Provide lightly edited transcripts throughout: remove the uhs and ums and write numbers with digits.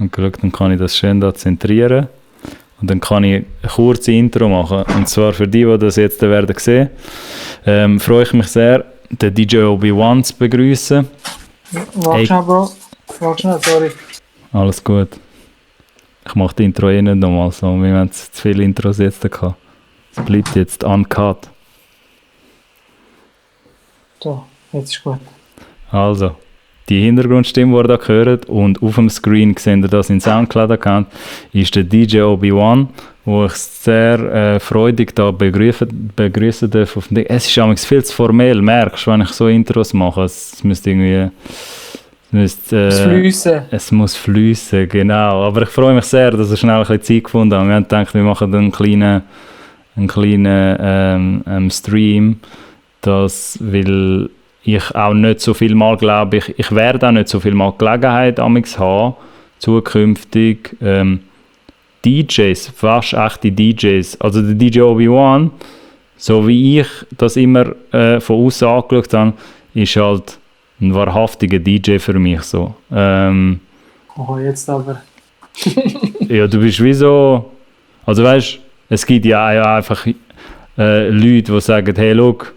Und geschaut, dann kann ich das schön da zentrieren. Und dann kann ich eine kurze Intro machen. Und zwar für die das jetzt werden sehen, freue ich mich sehr, den DJ Obi-Wan zu begrüßen. Warte schnell, Bro. Warte schnell, sorry. Alles gut. Ich mache die Intro nicht nochmal so. Wir haben zu viele Intros jetzt gehabt. Es bleibt jetzt uncut. So, jetzt ist gut. Also, die Hintergrundstimme, die ihr da hört, und auf dem Screen seht ihr das in Soundcloud-Account, ist der DJ Obi-Wan, wo ich sehr freudig da begrüßen darf. Es ist eigentlich viel zu formell, merkst du, wenn ich so Intros mache. Es müsste irgendwie... Es muss fließen, genau. Aber ich freue mich sehr, dass wir schnell ein bisschen Zeit gefunden haben. Wir haben gedacht, wir machen einen kleinen Stream, weil ich auch nicht so viel mal glaube, ich werde auch nicht so viel mal Gelegenheit amigs haben, zukünftig DJs, fast echte DJs, also der DJ Obi-Wan, so wie ich das immer von außen angeschaut habe, ist halt ein wahrhaftiger DJ für mich so. Oh, jetzt aber. Ja, du bist wie so, also weißt, es gibt ja einfach Leute, die sagen, hey, look,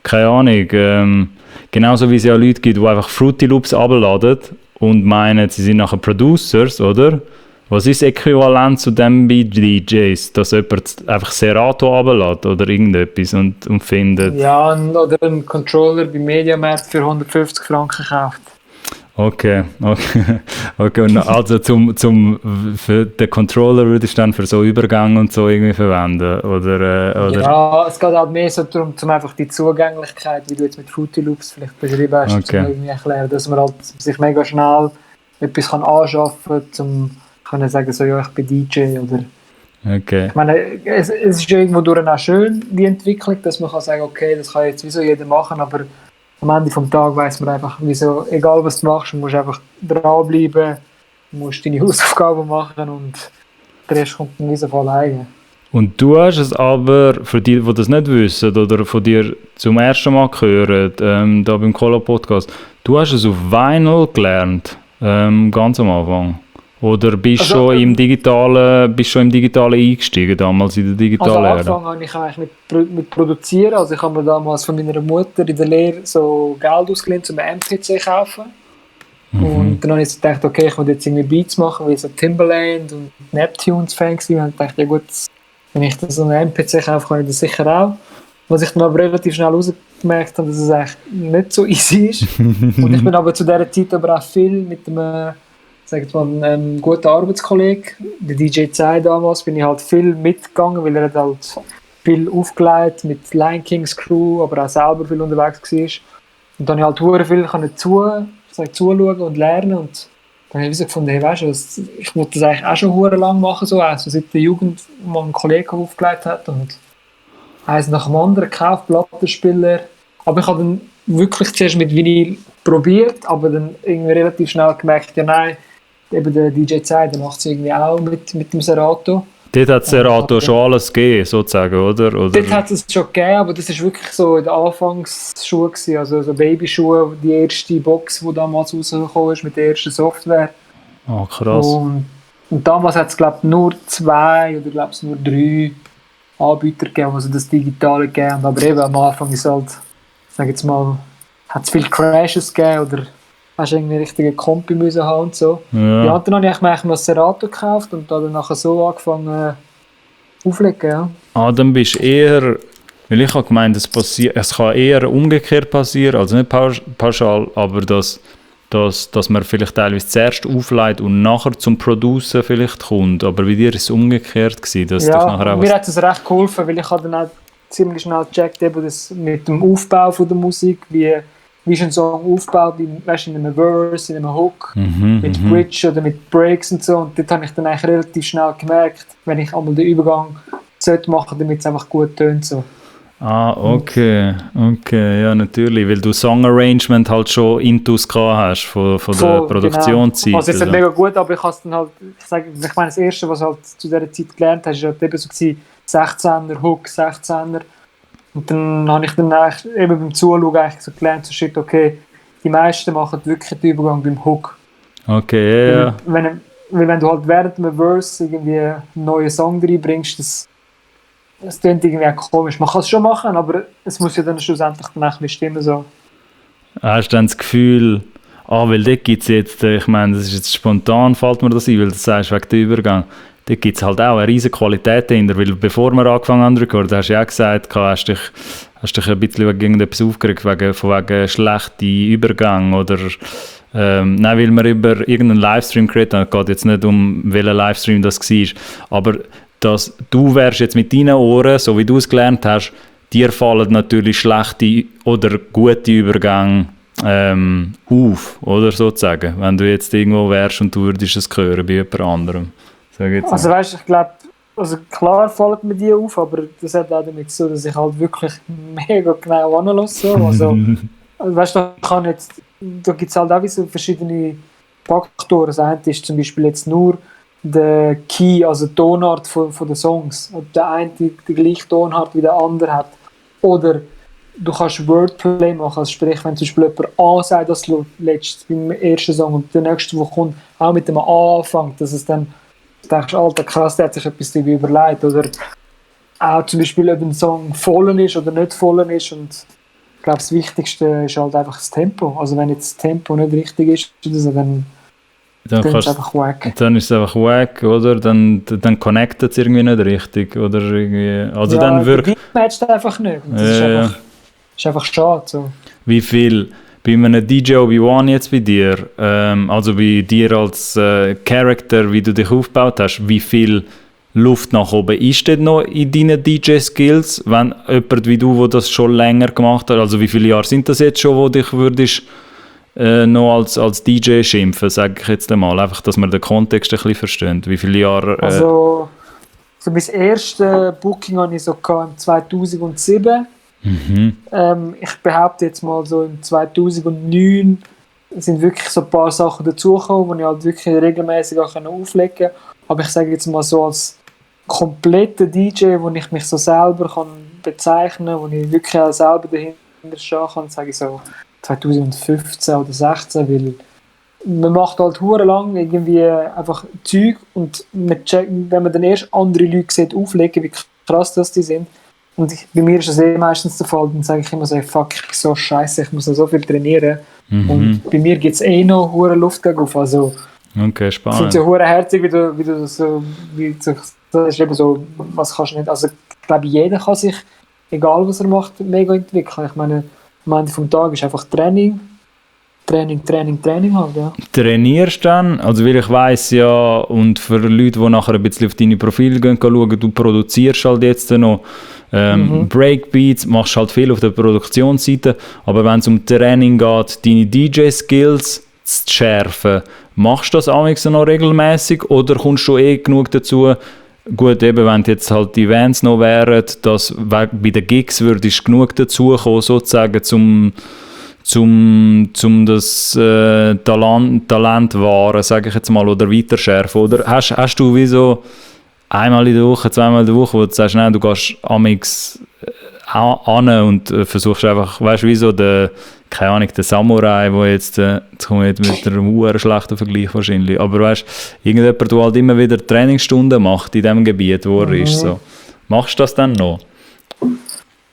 keine Ahnung, genauso wie es ja Leute gibt, die einfach Fruity Loops abladen und meinen, sie sind nachher Producers, oder? Was ist das Äquivalent zu dem bei DJs, dass jemand einfach Serato ablädt oder irgendetwas und findet? Ja, oder einen Controller bei Mediamarkt für 150 Franken kauft. Okay. Und also für den Controller würdest du dann für so Übergänge und so irgendwie verwenden? Oder? Ja, es geht halt mehr so darum, einfach die Zugänglichkeit, wie du jetzt mit Fruity Loops vielleicht beschrieben hast, Okay. irgendwie erklären, dass man halt sich mega schnell etwas anschaffen kann, können sagen, so, ja, ich bin DJ oder... Okay. Ich meine, es ist irgendwo durch auch schön, die Entwicklung, dass man kann sagen, okay, das kann jetzt wieso jeder machen, aber am Ende des Tages weiss man einfach, wieso, egal was du machst, du musst einfach dranbleiben, du musst deine Hausaufgaben machen und der Rest kommt dann wieso von alleine. Und du hast es aber, für die, die das nicht wissen oder von dir zum ersten Mal hören, da beim Cola-Podcast, du hast es auf Vinyl gelernt, ganz am Anfang. Oder bist du schon im Digitalen eingestiegen, damals in der digitalen Ära? Also angefangen habe ich eigentlich mit Produzieren. Also ich habe mir damals von meiner Mutter in der Lehre so Geld ausgeliehen, um einen MPC zu kaufen. Und dann habe ich gedacht, okay, ich will jetzt irgendwie Beats machen, wie so Timbaland und Neptunes-Fan gewesen. Und ich dachte, ja gut, wenn ich so einen MPC kaufe, kann ich das sicher auch. Was ich dann aber relativ schnell herausgemerkt habe, dass es eigentlich nicht so easy ist. Und ich bin aber zu dieser Zeit aber auch viel mit einem... Sagt man, ein guter Arbeitskollege, der DJ Zai damals, bin ich halt viel mitgegangen, weil er hat halt viel aufgelegt mit Lion Kings Crew, aber auch selber viel unterwegs war. Und dann habe ich halt viel zuschauen und lernen. Und dann habe ich gefunden, hey, weißt du, ich wollte das eigentlich auch schon lang machen, so also seit der Jugend, wo ein Kollege aufgelegt hat. Und eins nach dem anderen gekauft, Plattenspieler. Aber ich habe dann wirklich zuerst mit Vinyl probiert, aber dann irgendwie relativ schnell gemerkt, ja nein, eben der DJ Zeit, der macht es irgendwie auch mit dem Serato. Dort hat Serato schon alles gegeben, sozusagen, oder? Dort hat es schon gegeben, aber das war wirklich so in den Anfangsschuhen, also so Babyschuhe, die erste Box, die damals rausgekommen ist mit der ersten Software. Ah, krass. Und damals hat es, glaube ich, nur 2 oder glaube ich nur 3 Anbieter gegeben, also das Digitale gegeben. Aber eben am Anfang ist halt, sag jetzt mal, hat es viele Crashes gegeben oder hast du irgendwie einen richtigen Kompi müssen haben und so. Ja, und dann habe ich eigentlich mal Serato gekauft und dann nachher so angefangen aufzulegen. Ja. Ah, dann bist du eher, weil ich habe gemeint, es kann eher umgekehrt passieren, also nicht pauschal, aber dass man vielleicht teilweise zuerst auflegt und nachher zum Producen vielleicht kommt. Aber bei dir ist es umgekehrt gewesen, dass ja, du nachher auch... mir hat es recht geholfen, weil ich habe dann auch ziemlich schnell gecheckt, eben das mit dem Aufbau von der Musik, wie ist ein Song aufgebaut, in einem Verse, in einem Hook, mit Bridge oder mit Breaks und so. Und dort habe ich dann eigentlich relativ schnell gemerkt, wenn ich einmal den Übergang machen sollte, damit es einfach gut tönt. So. Ah, okay, ja natürlich, weil du Song-Arrangement halt schon intus gehabt hast von der Produktionszeit. Genau. Also es ist mega gut, aber ich habe es dann halt, ich meine, das Erste, was halt zu dieser Zeit gelernt hast, war halt eben so 16er, Hook, 16er. Und dann habe ich dann eigentlich eben beim Zuschauen eigentlich so gelernt, so shit, okay, die meisten machen wirklich den Übergang beim Hook. Okay, ja. weil wenn du halt während einem Verse irgendwie einen neuen Song reinbringst, das klingt irgendwie auch komisch. Man kann es schon machen, aber es muss ja dann schlussendlich dann auch nicht stimmen. So. Hast du dann das Gefühl, weil dort gibt es jetzt, ich meine, das ist jetzt spontan, fällt mir das ein, weil du sagst, wegen dem Übergang, dort gibt es halt auch eine riesige Qualität dahinter, weil bevor wir angefangen haben zu recorden, hast du ja auch gesagt, hast dich ein bisschen gegen etwas aufgeregt, wegen schlechten Übergang oder nein, weil wir über irgendeinen Livestream geredet haben, es geht jetzt nicht um welchen Livestream das war, aber dass du wärst jetzt mit deinen Ohren, so wie du es gelernt hast, dir fallen natürlich schlechte oder gute Übergänge auf, oder sozusagen, wenn du jetzt irgendwo wärst und du würdest es hören bei jemand anderem. Also weißt, ich glaube, also klar fallen mir die auf, aber das hat auch damit zu tun, dass ich halt wirklich mega genau anhöre. Also weißt, da gibt es halt auch so verschiedene Faktoren. Das eine ist zum Beispiel jetzt nur der Key, also die Tonart von den Songs. Ob der eine die gleiche Tonart wie der andere hat. Oder du kannst Wordplay machen, also sprich, wenn zum Beispiel jemand A sagt, das letztes beim ersten Song und der nächste, der kommt, auch mit dem A anfängt, dass es dann denkst, Alter, krass, der hat sich etwas überlegt. Oder auch zum Beispiel, ob ein Song voll ist oder nicht voll ist. Und ich glaube, das Wichtigste ist halt einfach das Tempo. Also wenn jetzt das Tempo nicht richtig ist, dann ist es einfach wack. Dann ist es einfach wack, oder? Dann connectet es irgendwie nicht richtig. Oder irgendwie, also ja, dann der Beat matcht einfach nicht. Und das ist einfach schade. So. Wie viel bei einem DJ Obi-Wan jetzt bei dir, also bei dir als Character, wie du dich aufgebaut hast, wie viel Luft nach oben ist denn noch in deinen DJ-Skills, wenn jemand wie du, der das schon länger gemacht hat, also wie viele Jahre sind das jetzt schon, wo dich würdest noch als DJ schimpfen, sage ich jetzt einmal, einfach, dass man den Kontext ein bisschen versteht, wie viele Jahre... Also mein erstes Booking hatte ich so im 2007. Ich behaupte jetzt mal so im 2009 sind wirklich so ein paar Sachen dazugekommen, die ich halt wirklich regelmäßig auch auflegen kann. Aber ich sage jetzt mal so als kompletter DJ, wo ich mich so selber kann bezeichnen kann, wo ich wirklich auch selber dahinter stehen kann, sage ich so 2015 oder 2016, weil man macht halt hure lang irgendwie einfach Zeug und wenn man dann erst andere Leute sieht auflegen, wie krass das die sind. Und bei mir ist das meistens der Fall, dann sage ich immer so, fuck, ich bin so scheiße, ich muss noch so viel trainieren. Und bei mir gibt es noch hure Luft auf. Also, okay, spannend. Ich finde es ja hure herzig, wie du so, das ist eben so, was kannst du nicht, also ich glaube, jeder kann sich, egal was er macht, mega entwickeln. Ich meine, am Ende vom Tag ist einfach Training halt, ja. Trainierst du dann? Also weil ich weiss ja, und für Leute, die nachher ein bisschen auf deine Profile gehen, schauen, du produzierst halt jetzt noch Breakbeats, machst halt viel auf der Produktionsseite, aber wenn es um Training geht, deine DJ-Skills zu schärfen, machst du das amigs noch regelmäßig oder kommst du genug dazu? Gut, eben, wenn jetzt halt die Events noch wären, dass bei den Gigs würdest du genug dazu kommen, sozusagen, zum das Talent wahren, sage ich jetzt mal, oder weiterschärfen. Oder hast du wie so einmal in der Woche, zweimal in der Woche, wo du sagst, nein, du gehst amigs an und versuchst einfach, weißt du, wie so der Samurai, der jetzt komme ich jetzt mit einem schlechten Vergleich wahrscheinlich, aber weißt du, irgendjemand, der halt immer wieder Trainingsstunden macht in dem Gebiet, wo er ist, so. Machst du das dann noch?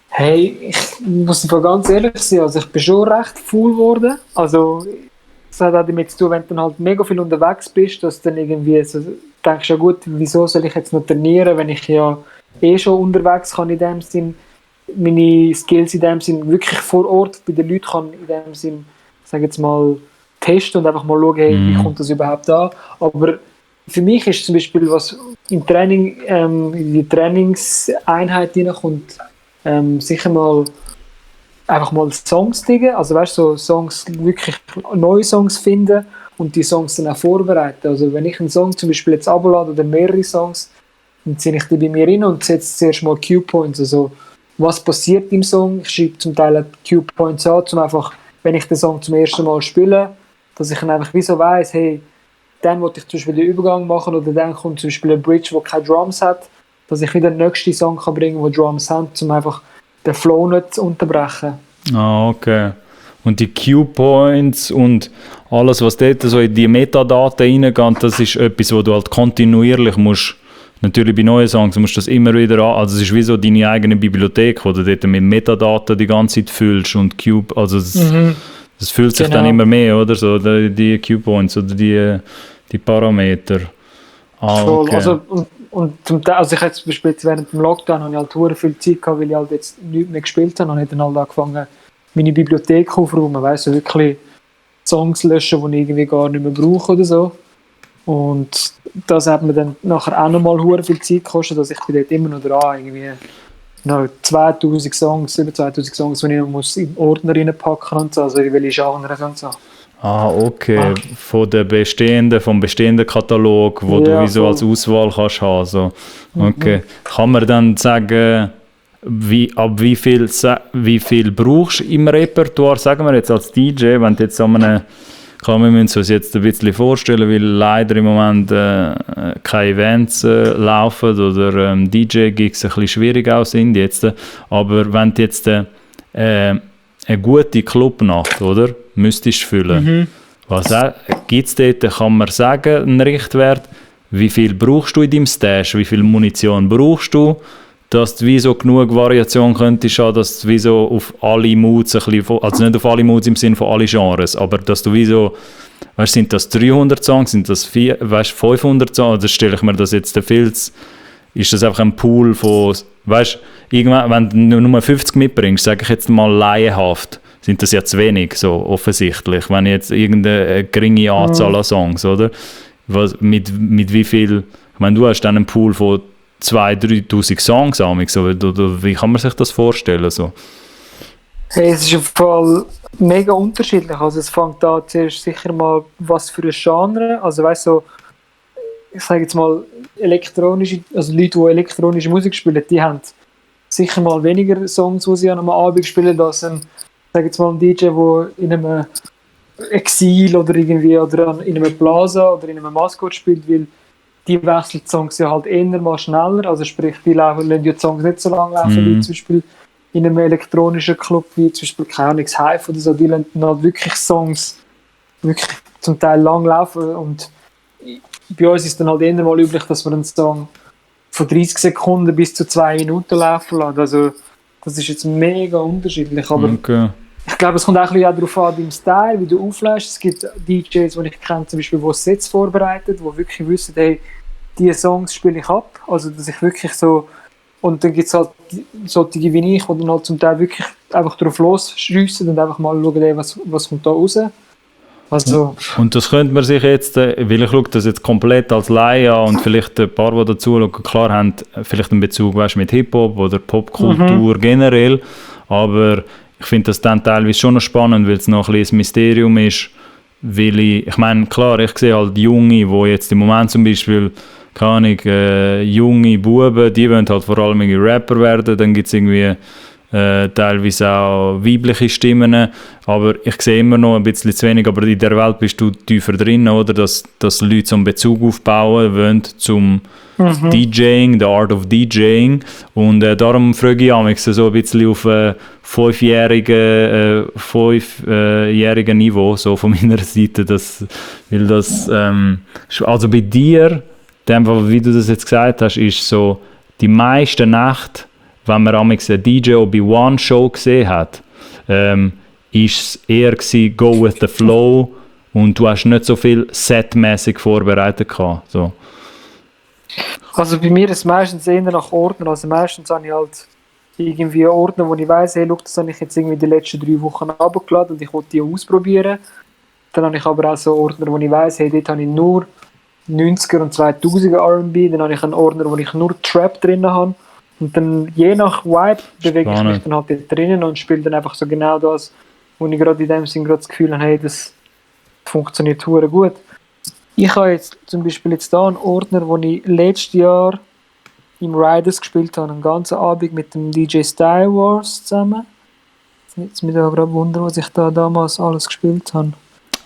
Hey, ich muss ganz ehrlich sein, also ich bin schon recht faul geworden, also das hat auch damit zu tun, wenn du dann halt mega viel unterwegs bist, dass du dann irgendwie so denkst, ja gut, wieso soll ich jetzt noch trainieren, wenn ich ja schon unterwegs kann in dem Sinn, meine Skills in dem Sinn wirklich vor Ort bei den Leuten kann in dem Sinn, sage jetzt mal, testen und einfach mal schauen, hey, wie kommt das überhaupt an. Aber für mich ist zum Beispiel, was im Training, in die Trainingseinheit hineinkommt, sicher mal einfach mal Songs diggen, also weißt du, so Songs, wirklich neue Songs finden und die Songs dann auch vorbereiten. Also wenn ich einen Song zum Beispiel jetzt ablade oder mehrere Songs, dann ziehe ich die bei mir rein und setze zuerst mal Cue-Points, also was passiert im Song. Ich schreibe zum Teil Cue-Points an, um einfach, wenn ich den Song zum ersten Mal spiele, dass ich dann einfach wie so weiss, hey, dann will ich zum Beispiel den Übergang machen oder dann kommt zum Beispiel ein Bridge, der keine Drums hat, dass ich wieder den nächsten Song kann bringen, der Drums hat, um einfach den Flow nicht zu unterbrechen. Ah, okay. Und die Cue-Points und alles, was dort so in die Metadaten reingeht, das ist etwas, wo du halt kontinuierlich musst. Natürlich bei neuen Songs musst du das immer wieder an. Also es ist wie so deine eigene Bibliothek, wo du dort mit Metadaten die ganze Zeit füllst und Cube, also das fühlt sich dann immer mehr, oder so, die Cue-Points oder die Parameter. Okay. Also, und zum Teil, also ich hatte zum Beispiel während dem Lockdown habe ich halt sehr viel Zeit gehabt, weil ich halt jetzt nichts mehr gespielt habe und habe dann halt angefangen, meine Bibliothek aufzuräumen, weißt du, wirklich Songs löschen, die ich irgendwie gar nicht mehr brauche oder so. Und das hat mir dann nachher auch nochmal sehr viel Zeit gekostet, dass ich bin dort immer noch dran, irgendwie noch 2000 Songs, über 2000 Songs, die ich noch muss in den Ordner reinpacken und so, also in welche Genres und so. Ah, okay. Vom bestehenden Katalog, wo du wie so als Auswahl kannst haben. So. Okay. Kann man dann sagen, wie viel brauchst du im Repertoire, sagen wir jetzt als DJ, wenn du jetzt an einem, klar, wir müssen uns jetzt ein bisschen vorstellen, weil leider im Moment keine Events laufen oder DJ-Gigs ein bisschen schwierig auch sind jetzt, aber wenn du jetzt eine gute Clubnacht, oder, müsstest du füllen. Was gibt es dort, kann man sagen, einen Richtwert, wie viel brauchst du in deinem Stash, wie viel Munition brauchst du, dass du wie so genug Variation könntest haben, dass du wie so auf alle Moods, also nicht auf alle Moods im Sinne von alle Genres, aber dass du wie so, weißt, sind das 300 Songs, sind das 500 Songs, oder stelle ich mir das jetzt viel, ist das einfach ein Pool von, weißt, irgendwann, wenn du nur 50 mitbringst, sage ich jetzt mal laienhaft, sind das ja zu wenig, so offensichtlich, wenn jetzt irgendeine geringe Anzahl an Songs, oder? Mit wie viel, ich meine, du hast dann einen Pool von 2'000-3'000 Songs so, wie kann man sich das vorstellen? So? Hey, es ist auf jeden Fall mega unterschiedlich. Also es fängt da zuerst sicher mal, was für ein Genre, also weißt du, so, ich sage jetzt mal, also Leute, die elektronische Musik spielen, die haben sicher mal weniger Songs, die sie an einem Abend spielen, als ein, sage jetzt mal, ein DJ, der in einem Exil oder irgendwie oder in einem Plaza oder in einem Maskott spielt, weil die wechseln die Songs ja halt eher mal schneller, also sprich, die lassen die Songs nicht so lange laufen, wie zum Beispiel in einem elektronischen Club, wie zum Beispiel, keine Ahnung, Hive oder so, die lassen halt wirklich Songs wirklich zum Teil lang laufen und bei uns ist dann halt eher mal üblich, dass wir einen Song von 30 Sekunden bis zu 2 Minuten laufen lassen, also das ist jetzt mega unterschiedlich, aber ich glaube, es kommt auch ein bisschen darauf an, deinem Style, wie du auflässt. Es gibt DJs, die ich kenne, zum Beispiel, die Sets vorbereiten, die wirklich wissen, hey, diese Songs spiele ich ab. Also, dass ich wirklich so... Und dann gibt es halt solche wie ich, die dann halt zum Teil wirklich einfach drauf losschiessen und einfach mal schauen, hey, was kommt da raus. Also, und das könnte man sich jetzt, weil ich schaue das jetzt komplett als Laie an und vielleicht ein paar, die dazu schauen, klar haben, vielleicht einen Bezug, weißt, mit Hip-Hop oder Popkultur generell, aber ich finde das dann teilweise schon noch spannend, weil es noch ein bisschen ein Mysterium ist, weil ich meine, klar, ich sehe halt Junge, die jetzt im Moment zum Beispiel, keine Ahnung, junge Buben, die wollen halt vor allem irgendwie Rapper werden, dann gibt es irgendwie teilweise auch weibliche Stimmen, aber ich sehe immer noch ein bisschen zu wenig, aber in der Welt bist du tiefer drin, oder, dass Leute so einen Bezug aufbauen wollen zum DJing, the art of DJing, und darum frage ich mich so ein bisschen auf fünfjährigen Niveau, so von meiner Seite, weil das, also bei dir, wie du das jetzt gesagt hast, ist so, die meisten Nächte, wenn man einen DJ bei One Show gesehen hat, ist es eher go with the flow und du hast nicht so viel setmäßig vorbereitet gehabt, so. Also bei mir ist es meistens eher nach Ordner, also meistens habe ich halt irgendwie Ordner, wo ich weiss, hey, look, das habe ich jetzt irgendwie die letzten 3 Wochen runtergeladen und ich wollte die ausprobieren. Dann habe ich aber auch so Ordner, wo ich weiss, hey, dort habe ich nur 90er und 2000er R&B, dann habe ich einen Ordner, wo ich nur Trap drin habe. Und dann je nach Vibe bewege ich mich dann halt dort drinnen und spiele dann einfach so genau das, wo ich gerade in dem Sinn gerade das Gefühl habe, hey, das funktioniert verdammt gut. Ich habe jetzt zum Beispiel jetzt da einen Ordner, wo ich letztes Jahr im Riders gespielt habe, einen ganzen Abend mit dem DJ Style Wars zusammen. Jetzt mich da gerade wundern, was ich da damals alles gespielt habe.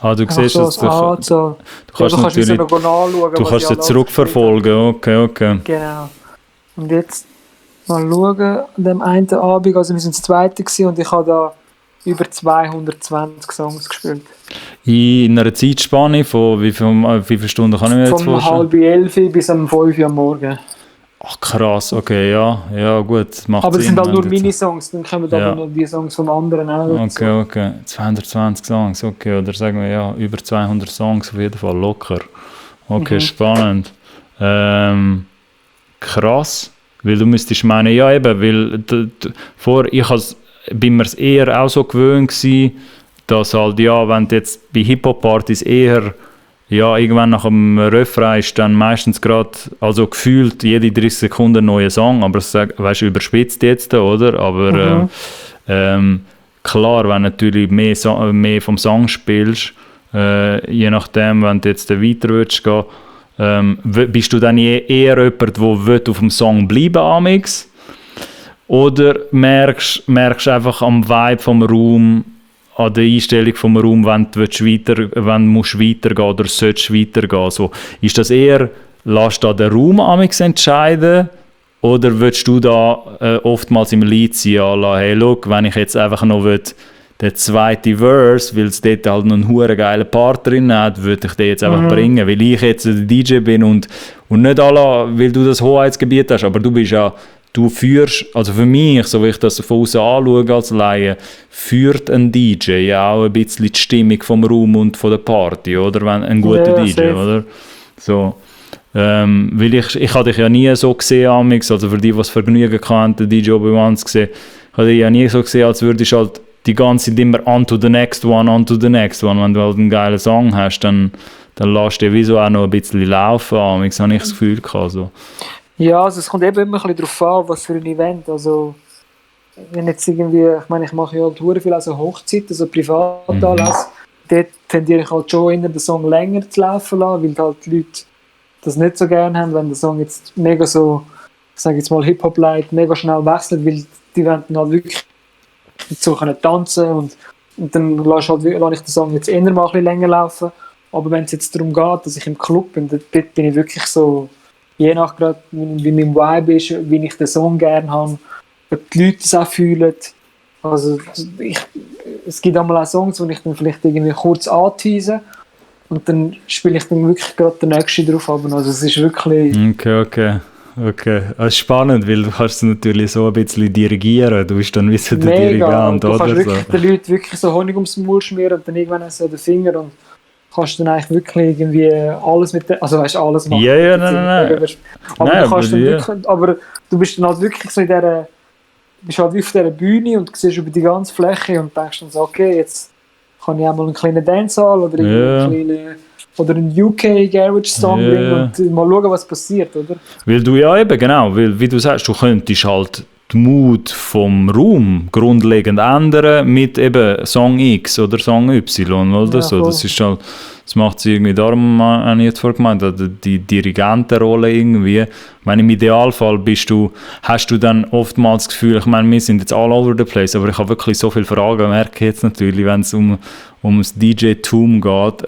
Ah, du siehst es. Du kannst natürlich, du kannst es zurückverfolgen, okay. Genau. Und jetzt mal schauen, an dem einen Abend, also wir sind das zweite gewesen, und ich habe da über 220 Songs gespielt. In einer Zeitspanne von wie viele Stunden kann ich mir jetzt vorstellen? Von 10:30 bis 5 Uhr am Morgen. Ach krass, okay, ja gut, macht aber Sinn. Es sind halt nur Minisongs, dann kommen aber noch die Songs vom anderen auch. Okay, 220 Songs, okay, oder sagen wir ja, über 200 Songs auf jeden Fall, locker. Okay, spannend. Krass, weil du müsstest meinen, ja eben, weil bin mir es eher auch so gewöhnt gewesen, dass halt, ja, wenn du jetzt bei Hip-Hop-Partys eher, ja, irgendwann nach dem Refrain ist dann meistens gerade, also gefühlt jede 30 Sekunden ein neuer Song, aber das weißt du, überspitzt jetzt, oder? Aber klar, wenn du natürlich mehr vom Song spielst, je nachdem, wenn du jetzt weiter willst gehen, bist du dann eher jemand, der auf dem Song bleiben amix? Oder merkst du einfach am Vibe vom Raum, an der Einstellung vom Raum, wenn du musst weitergehen oder sollst weitergehen? So, ist das eher, lässt da der Raum amix entscheiden? Oder würdest du da oftmals im Lied sein, hey, look, wenn ich jetzt einfach noch den zweiten Verse, weil es dort halt noch einen huere geilen Part drin hat, würde ich den jetzt einfach bringen, weil ich jetzt der DJ bin und nicht weil du das Hoheitsgebiet hast, aber du führst, also für mich, so wie ich das von außen anschaue als Laie, führt ein DJ ja auch ein bisschen die Stimmung vom Raum und von der Party, oder? Wenn ein guter DJ, safe. Oder? So. Weil ich habe dich ja nie so gesehen, Amix, also für die, die das Vergnügen hatten, den DJ Obi-Wan zu sehen, ich habe dich ja nie so gesehen, als würdest du halt die ganze Zeit immer on to the next one. Wenn du halt einen geilen Song hast, dann lässt du wieso auch noch ein bisschen laufen, Amix, habe ich das Gefühl gehabt. So. Ja, also es kommt eben immer ein bisschen darauf an, was für ein Event, also wenn jetzt irgendwie, ich meine, ich mache ja halt sehr viel also Hochzeiten, also Privatanlässe, dort tendiere ich halt schon den Song länger zu laufen lassen, weil halt die Leute das nicht so gerne haben, wenn der Song jetzt mega so, ich sage jetzt mal Hip-Hop-Light, mega schnell wechselt, weil die wollen dann halt wirklich so können tanzen und dann lasse ich den Song jetzt eher mal ein bisschen länger laufen, aber wenn es jetzt darum geht, dass ich im Club bin, dort bin ich wirklich so, je nach grad, wie mein Vibe ist, wie ich den Song gerne habe, ob die Leute es auch fühlen. Also es gibt einmal auch Songs, wo ich dann vielleicht irgendwie kurz antease und dann spiele ich dann wirklich gerade den nächsten drauf ab. Also es ist wirklich... Okay. Das ist spannend, weil du kannst es natürlich so ein bisschen dirigieren. Du bist dann wie so der Dirigent, du oder? Du kannst wirklich den Leuten wirklich so Honig ums Maul schmieren und dann irgendwann so den Finger und kannst dann eigentlich wirklich irgendwie alles mit der, also weißt alles machen. Ja, nein. Aber du bist dann halt wirklich so bist halt auf dieser Bühne und siehst über die ganze Fläche und denkst dann so, okay, jetzt kann ich auch mal einen kleinen Dancehall oder einen UK Garage Song bringen und mal schauen, was passiert, oder? Weil du ja eben, genau, weil wie du sagst, du könntest halt die Mut vom Raum grundlegend ändern mit eben Song X oder Song Y oder so. Das ist halt, das macht es irgendwie, darum habe ich jetzt vorgemeint, die Dirigentenrolle irgendwie. Ich meine, im Idealfall hast du dann oftmals das Gefühl, ich meine, wir sind jetzt all over the place, aber ich habe wirklich so viele Fragen, merke jetzt natürlich, wenn es ums DJ-Tum geht,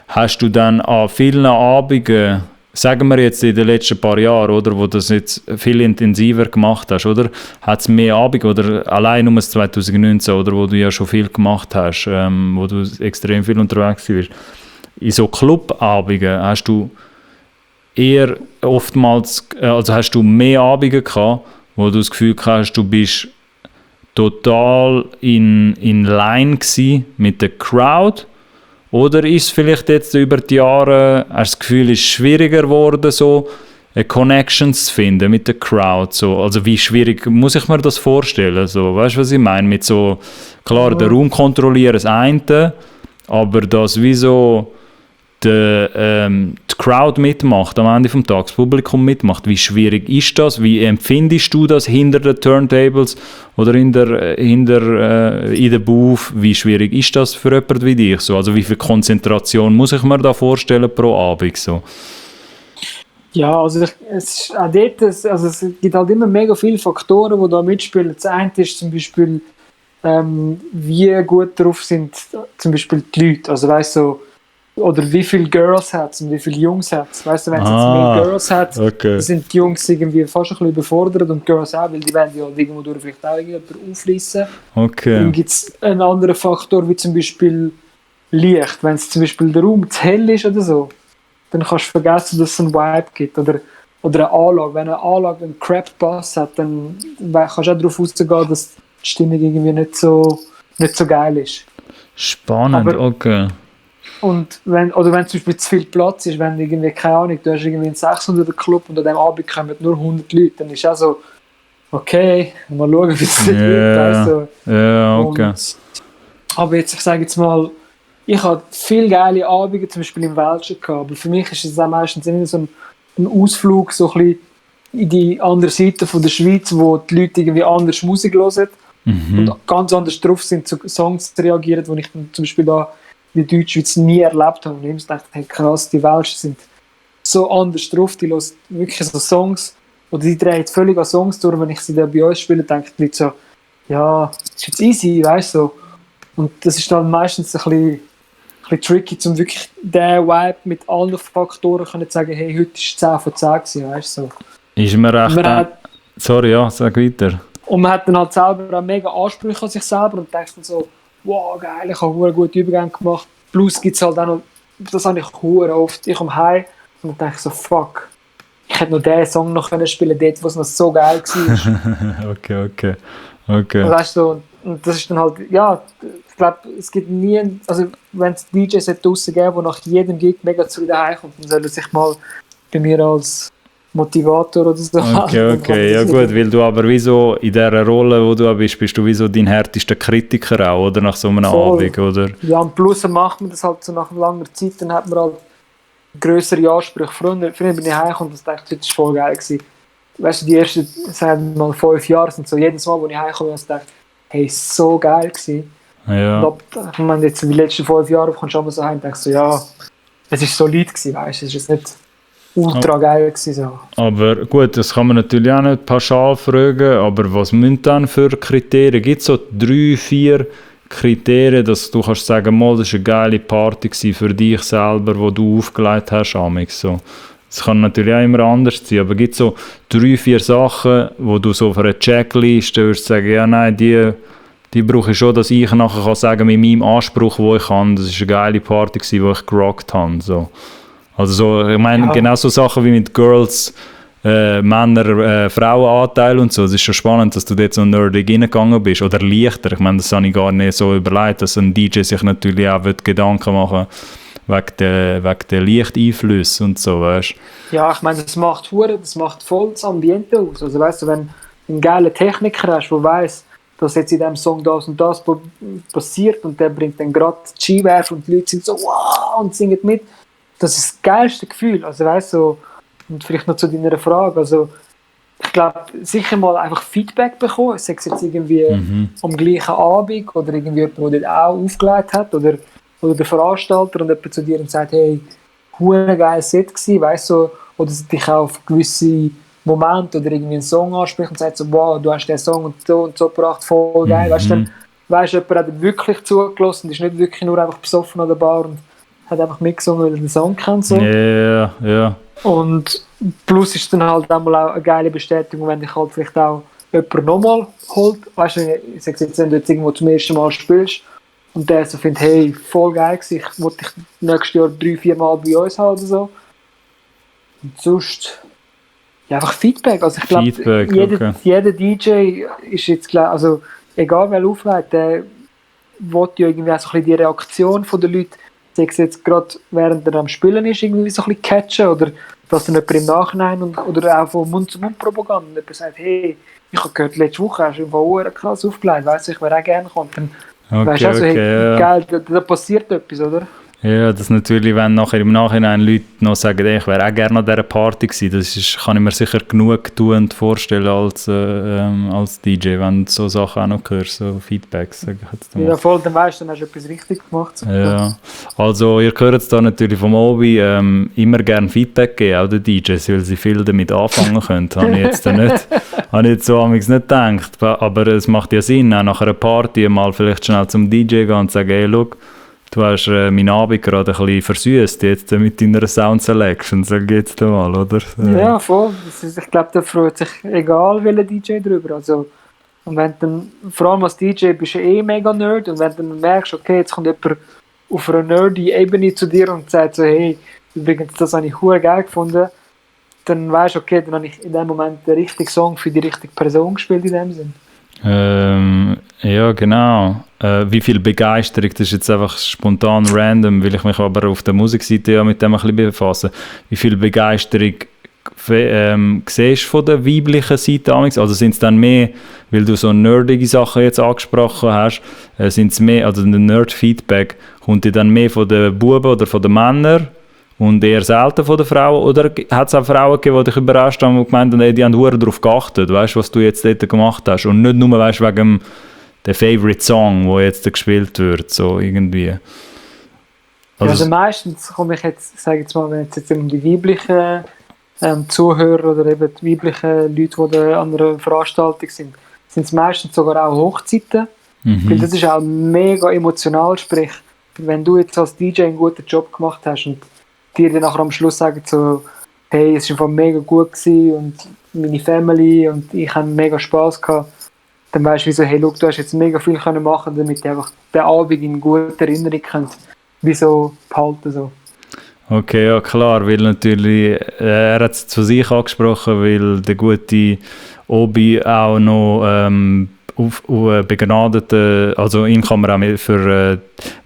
hast du dann an vielen Abenden, sagen wir jetzt in den letzten paar Jahren, oder, wo du das jetzt viel intensiver gemacht hast, oder? Hat es mehr Abende, oder allein um 2019, oder, wo du ja schon viel gemacht hast, wo du extrem viel unterwegs bist. In so Clubabenden hast du eher oftmals, also hast du mehr Abende gehabt, wo du das Gefühl hast, du bist total in line gewesen mit der Crowd? Oder ist es vielleicht jetzt über die Jahre, hast du das Gefühl, ist es schwieriger geworden, so Connections zu finden mit der Crowd? So? Also wie schwierig muss ich mir das vorstellen? So, weißt du, was ich meine? Mit so, klar, den Raum kontrollieren das eine, aber das wie so die Crowd mitmacht, am Ende des Tages, das Publikum mitmacht. Wie schwierig ist das? Wie empfindest du das hinter den Turntables oder in der Booth? Wie schwierig ist das für jemanden wie dich? So? Also wie viel Konzentration muss ich mir da vorstellen pro Abend? So? Ja, also es gibt halt immer mega viele Faktoren, die da mitspielen. Das eine ist zum Beispiel, wie gut drauf sind zum Beispiel die Leute. Also weißt so, oder wie viele Girls hat es und wie viele Jungs hat es. Weißt du, wenn es jetzt mehr Girls hat, dann sind die Jungs irgendwie fast ein bisschen überfordert und die Girls auch, weil die werden ja irgendwo durch vielleicht auch irgendjemanden aufreißen. Okay. Dann gibt es einen anderen Faktor, wie zum Beispiel Licht. Wenn es zum Beispiel der Raum zu hell ist oder so, dann kannst du vergessen, dass es einen Vibe gibt. Oder eine Anlage. Wenn eine Anlage einen Crap-Bass hat, dann kannst du auch darauf ausgehen, dass die Stimmung irgendwie nicht so geil ist. Spannend, aber, okay. Und wenn zum Beispiel zu viel Platz ist, wenn irgendwie, keine Ahnung, du hast irgendwie einen 600er Club und an diesem Abend kommen nur 100 Leute, dann ist auch so, okay, mal schauen, wie es wird. Also, ja, okay. Aber jetzt, ich sage jetzt mal, ich hatte viele geile Abende, zum Beispiel im Welschen gehabt, aber für mich ist es auch meistens immer so ein Ausflug so ein bisschen in die andere Seite von der Schweiz, wo die Leute irgendwie anders Musik hören und ganz anders drauf sind, zu Songs reagieren, die ich zum Beispiel da in der Deutschschweiz nie erlebt habe. Und ich dachte, hey, krass, die Welschen sind so anders drauf, die hören wirklich so Songs, oder die drehen völlig an Songs durch. Wenn ich sie da bei uns spiele, denke ich so, ja, das ist jetzt easy, weißt du. So. Und das ist dann meistens ein bisschen tricky, um wirklich den Vibe mit allen Faktoren zu sagen, hey, heute war 10 von 10 gewesen, weißt du. So. Ist mir recht... Sorry, ja, sag weiter. Und man hat dann halt selber auch mega Ansprüche an sich selber und denkt dann so, wow, geil, ich habe eine gute Übergänge gemacht. Plus gibt es halt auch noch, das habe ich sehr oft, ich komme heim und dann denke ich so, fuck, ich hätte noch diesen Song noch spielen können, dort, wo es noch so geil war. Okay. Und weißt du, und das ist dann halt, ja, ich glaube, es gibt nie, also wenn es DJs draussen geben, die nach jedem Gig mega zufrieden heimkommt, dann soll er sich mal bei mir als Motivator oder so. Okay, ja gut, weil du aber wie so in dieser Rolle, wo du bist du wie so dein härtester Kritiker auch, oder? Nach so einem Abend, oder? Ja, und plus macht man das halt so nach langer Zeit, dann hat man halt grössere Ansprüche. Früher bin ich heimgekommen und dachte, das war voll geil gewesen. Weißt du, die ersten, sagen wir mal, 5 Jahre sind so, jedes Mal, wo ich heimkomme, dachte ich, hey, so geil gewesen. Ja. Und ich meine, jetzt in den letzten 5 Jahren kommst du so heim und denkst so, ja, es war solid gewesen, weißt du, es ist nicht ultra geil gewesen. So. Aber gut, das kann man natürlich auch nicht pauschal fragen, aber was müssen dann für Kriterien? Gibt es so 3, 4 Kriterien, dass du kannst sagen, mal, das war eine geile Party für dich selber, die du aufgelegt hast, amix so. Das kann natürlich auch immer anders sein, aber gibt es so 3, 4 Sachen, wo du so auf einer Checkliste würdest sagen, ja nein, die brauche ich schon, dass ich nachher kann sagen, mit meinem Anspruch, den ich habe, das war eine geile Party gewesen, wo ich gerockt habe. So. Also so, ich meine, ja. Genau so Sachen wie mit Girls, Männer, Frauenanteil und so, es ist schon spannend, dass du dort so nerdig reingegangen bist, oder leichter, ich meine, das habe ich gar nicht so überlegt, dass ein DJ sich natürlich auch Gedanken machen wegen der Lichteinflüsse und so, weißt du. Ja, ich meine, das macht voll das Ambiente aus, also weißt du, wenn du einen geilen Techniker hast, der weiss, dass jetzt in diesem Song das und das passiert und der bringt dann gerade die Skiwerfer und die Leute sind so wow und singen mit, das ist das geilste Gefühl, also weißt du, so, und vielleicht noch zu deiner Frage, also ich glaube, sicher mal einfach Feedback bekommen, sei es jetzt irgendwie am gleichen Abend oder irgendwie jemand, der dort auch aufgelegt hat oder der Veranstalter und jemand zu dir und sagt, hey, hure geiles Set gewesen, weißt du, oder dich auch auf gewisse Momente oder irgendwie einen Song anspricht und sagt so, wow, du hast den Song und so gebracht, voll geil, weißt du, dann weißt du, jemand hat wirklich zugelassen und ist nicht wirklich nur einfach besoffen an der Bar und hat einfach mitgesungen, weil er den Song kennt. So. Ja. Und plus ist dann halt auch eine geile Bestätigung, wenn dich halt vielleicht auch jemand nochmal holt. Weißt du, ich sage jetzt, wenn du jetzt irgendwo zum ersten Mal spielst und der so findet, hey, voll geil gewesen, ich wollte dich nächstes Jahr 3-4 Mal bei uns haben oder so. Und sonst, ja, einfach Feedback. Also ich glaube, jeder DJ ist jetzt, also egal wer auflegt, der will ja irgendwie auch so ein bisschen die Reaktion der Leute, sei es jetzt gerade während er am Spielen ist, irgendwie so ein bisschen catchen oder dass dann jemand im Nachhinein oder auch von Mund-zu-Mund-Propaganda und jemand sagt, hey, ich habe gehört, letzte Woche hast du einfach krass aufgelegt, weißt du, ich wäre auch gerne gekommen. Weißt du, also, hey, geil, da passiert etwas, oder? Ja, das natürlich, wenn nachher im Nachhinein Leute noch sagen, ich wäre auch gerne an dieser Party gewesen, das kann ich mir sicher genug tuend vorstellen als DJ, wenn du so Sachen auch noch hörst, so Feedbacks. Ja, voll, dann weißt du, dann hast du etwas richtig gemacht. So. Ja, also ihr hört es da natürlich vom Obi, immer gerne Feedback geben, auch den DJs, weil sie viel damit anfangen können, habe ich jetzt nicht so nicht gedacht, aber es macht ja Sinn, auch nach einer Party mal vielleicht schnell zum DJ gehen und sagen, hey, schau, du hast meinen Abend gerade ein bisschen versüßt jetzt mit deiner Sound Selection, sag jetzt mal, oder? Ja, voll. Ich glaube, da freut sich egal welcher DJ drüber. Also, und wenn dann, vor allem als DJ bist du mega Nerd und wenn du dann merkst, okay, jetzt kommt jemand auf einer nerdy Ebene zu dir und sagt so, hey, übrigens, das habe ich verdammt geil gefunden, dann weißt du, okay, dann habe ich in dem Moment den richtigen Song für die richtige Person gespielt in dem Sinn. Ja, genau. Wie viel Begeisterung, das ist jetzt einfach spontan random, weil ich mich aber auf der Musikseite ja mit dem ein bisschen befasse. Wie viel Begeisterung siehst du von der weiblichen Seite? Also sind es dann mehr, weil du so nerdige Sachen jetzt angesprochen hast, sind es mehr, also der Nerd-Feedback, kommt dir dann mehr von den Buben oder von den Männern und eher selten von den Frauen? Oder hat es auch Frauen gegeben, die dich überrascht haben und gemeint haben, die haben verdammt darauf geachtet, weißt du, was du jetzt dort gemacht hast? Und nicht nur, weißt, wegen der Favorite Song, der jetzt gespielt wird, so irgendwie. Also meistens komme ich jetzt, sage jetzt mal, wenn es jetzt um die weiblichen Zuhörer oder eben die weiblichen Leute, die an einer Veranstaltung sind es meistens sogar auch Hochzeiten. Weil das ist auch mega emotional, sprich, wenn du jetzt als DJ einen guten Job gemacht hast und dir dann nachher am Schluss sagen so, hey, es war mega gut gewesen und meine Family und ich habe mega Spass gehabt, dann weißt du, wie so, hey, look, du hast jetzt mega viel können machen, damit du einfach den Abend in guter Erinnerung kannst, wie so behalten so. Okay, ja klar, weil natürlich, er hat es zu sich angesprochen, weil der gute Obi auch noch begnadete, also ihn kann man auch für,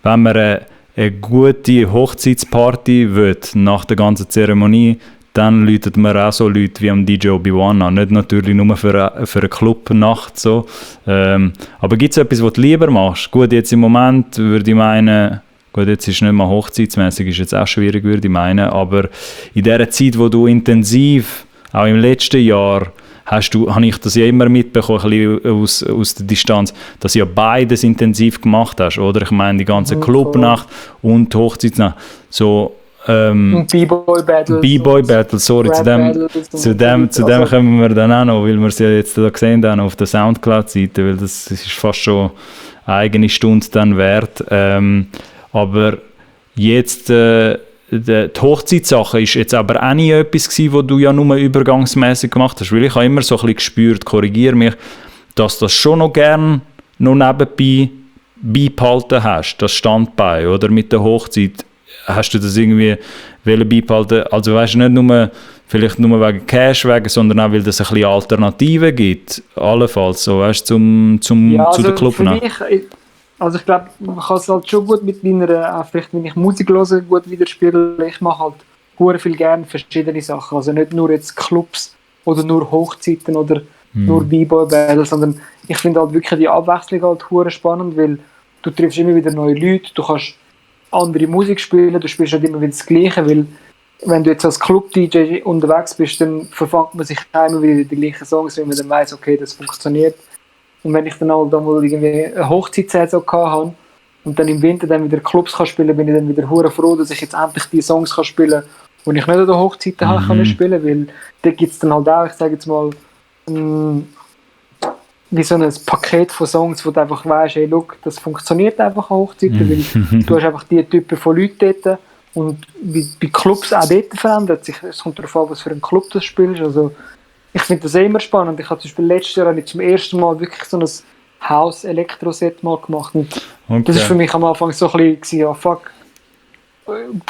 wenn man eine gute Hochzeitsparty will, nach der ganzen Zeremonie, dann läutet man auch so Leute wie am DJ Obi-Wan an. Nicht natürlich nur für eine Clubnacht so. Aber gibt es etwas, was du lieber machst? Gut, jetzt im Moment würde ich meinen, gut, jetzt ist es nicht mal hochzeitsmäßig, ist jetzt auch schwierig, würde ich meinen, aber in dieser Zeit, wo du intensiv, auch im letzten Jahr, habe ich das ja immer mitbekommen, ein bisschen aus der Distanz, dass du ja beides intensiv gemacht hast, oder? Ich meine, die ganze Clubnacht und die Hochzeitsnacht. So, und B-Boy-Battles. B-Boy-Battles, sorry, zu dem kommen wir dann auch noch, weil wir es ja jetzt da gesehen haben auf der Soundcloud-Seite, weil das ist fast schon eine eigene Stunde dann wert. Aber jetzt, die Hochzeitssache ist jetzt aber auch nicht etwas gewesen, was du ja nur übergangsmäßig gemacht hast, weil ich habe immer so ein bisschen gespürt, korrigiere mich, dass das schon noch gern noch nebenbei beibehalten hast, das Standbein, oder mit der Hochzeit. Hast du das irgendwie beibehalten? Also weißt du, nicht nur, vielleicht nur wegen Cash wegen, sondern auch, weil es ein bisschen Alternativen gibt, allenfalls, so, weißt du, ja, zu der Club. Also ich glaube, man kann es halt schon gut mit meiner, vielleicht wenn ich Musik höre, gut widerspiegeln. Ich mache halt sehr viel gerne verschiedene Sachen. Also nicht nur jetzt Clubs oder nur Hochzeiten oder nur B-Boy-Battles, sondern ich finde halt wirklich die Abwechslung halt sehr spannend, weil du triffst immer wieder neue Leute, du kannst andere Musik spielen, du spielst halt immer wieder das Gleiche, weil wenn du jetzt als Club-DJ unterwegs bist, dann verfängt man sich immer wieder die gleichen Songs, weil man dann weiss, okay, das funktioniert. Und wenn ich dann halt mal irgendwie eine Hochzeitssaison hatte und dann im Winter dann wieder Clubs kann spielen, bin ich dann wieder hure froh, dass ich jetzt endlich die Songs kann spielen kann, die ich nicht an der Hochzeit kann spielen, weil da gibt es dann halt auch, ich sage jetzt mal, wie so ein Paket von Songs, wo du einfach weißt, hey, look, das funktioniert einfach an Hochzeiten, weil du hast einfach die Typen von Leuten dort und bei Clubs auch dort verändert sich. Es kommt darauf an, was für einen Club du spielst. Also, ich finde das immer spannend. Ich habe zum Beispiel letztes Jahr zum ersten Mal wirklich so ein House-Elektro-Set mal gemacht. Und das war für mich am Anfang so ein bisschen, ja fuck.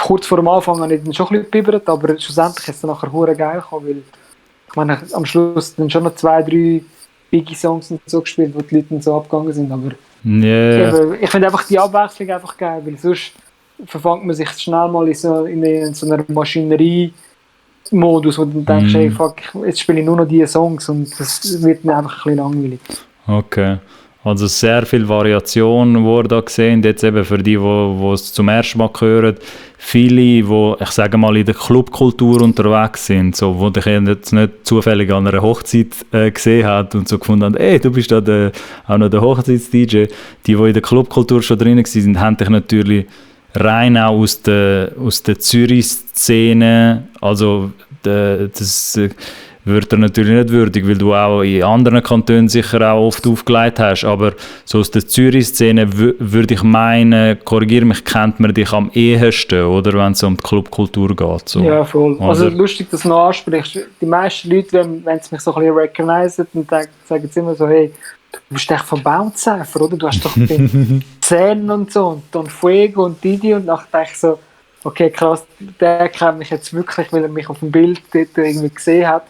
Kurz vor dem Anfang habe ich dann schon ein bisschen gebibbert, aber schlussendlich ist es dann nachher hure geil gekommen, weil ich meine, am Schluss dann schon noch 2, 3 Biggie-Songs und so gespielt, wo die Leute dann so abgegangen sind. Aber ich finde einfach die Abwechslung einfach geil, weil sonst verfängt man sich schnell mal in so einer Maschinerie-Modus, wo du dann denkst, hey, fuck, jetzt spiele ich nur noch diese Songs und das wird mir einfach ein bisschen langweilig. Okay. Also sehr viel Variation wurde da gesehen, jetzt eben für die es zum ersten Mal hören. Viele, die, ich sage mal, in der Clubkultur unterwegs sind, so, wo dich jetzt nicht zufällig an einer Hochzeit gesehen hat und so gefunden haben, ey, du bist da auch noch der Hochzeits-DJ. Die in der Clubkultur schon drin waren, haben dich natürlich rein auch aus der Zürich-Szene, also wird er natürlich nicht würdig, weil du auch in anderen Kantonen sicher auch oft aufgelegt hast, aber so aus der Zürich-Szene würde ich meinen, korrigiere mich, kennt man dich am ehesten, oder, wenn es um die Clubkultur geht. So. Ja, voll. Oder? Also lustig, dass du noch ansprichst. Die meisten Leute, wenn sie mich so ein bisschen recognizen, dann sagen sie immer so, hey, du bist echt von Bounce Cypher, oder? Du hast doch den Zen und so und Don Fuego und Didi und nachher denke ich so, okay, krass, der kennt mich jetzt wirklich, weil er mich auf dem Bild dort irgendwie gesehen hat.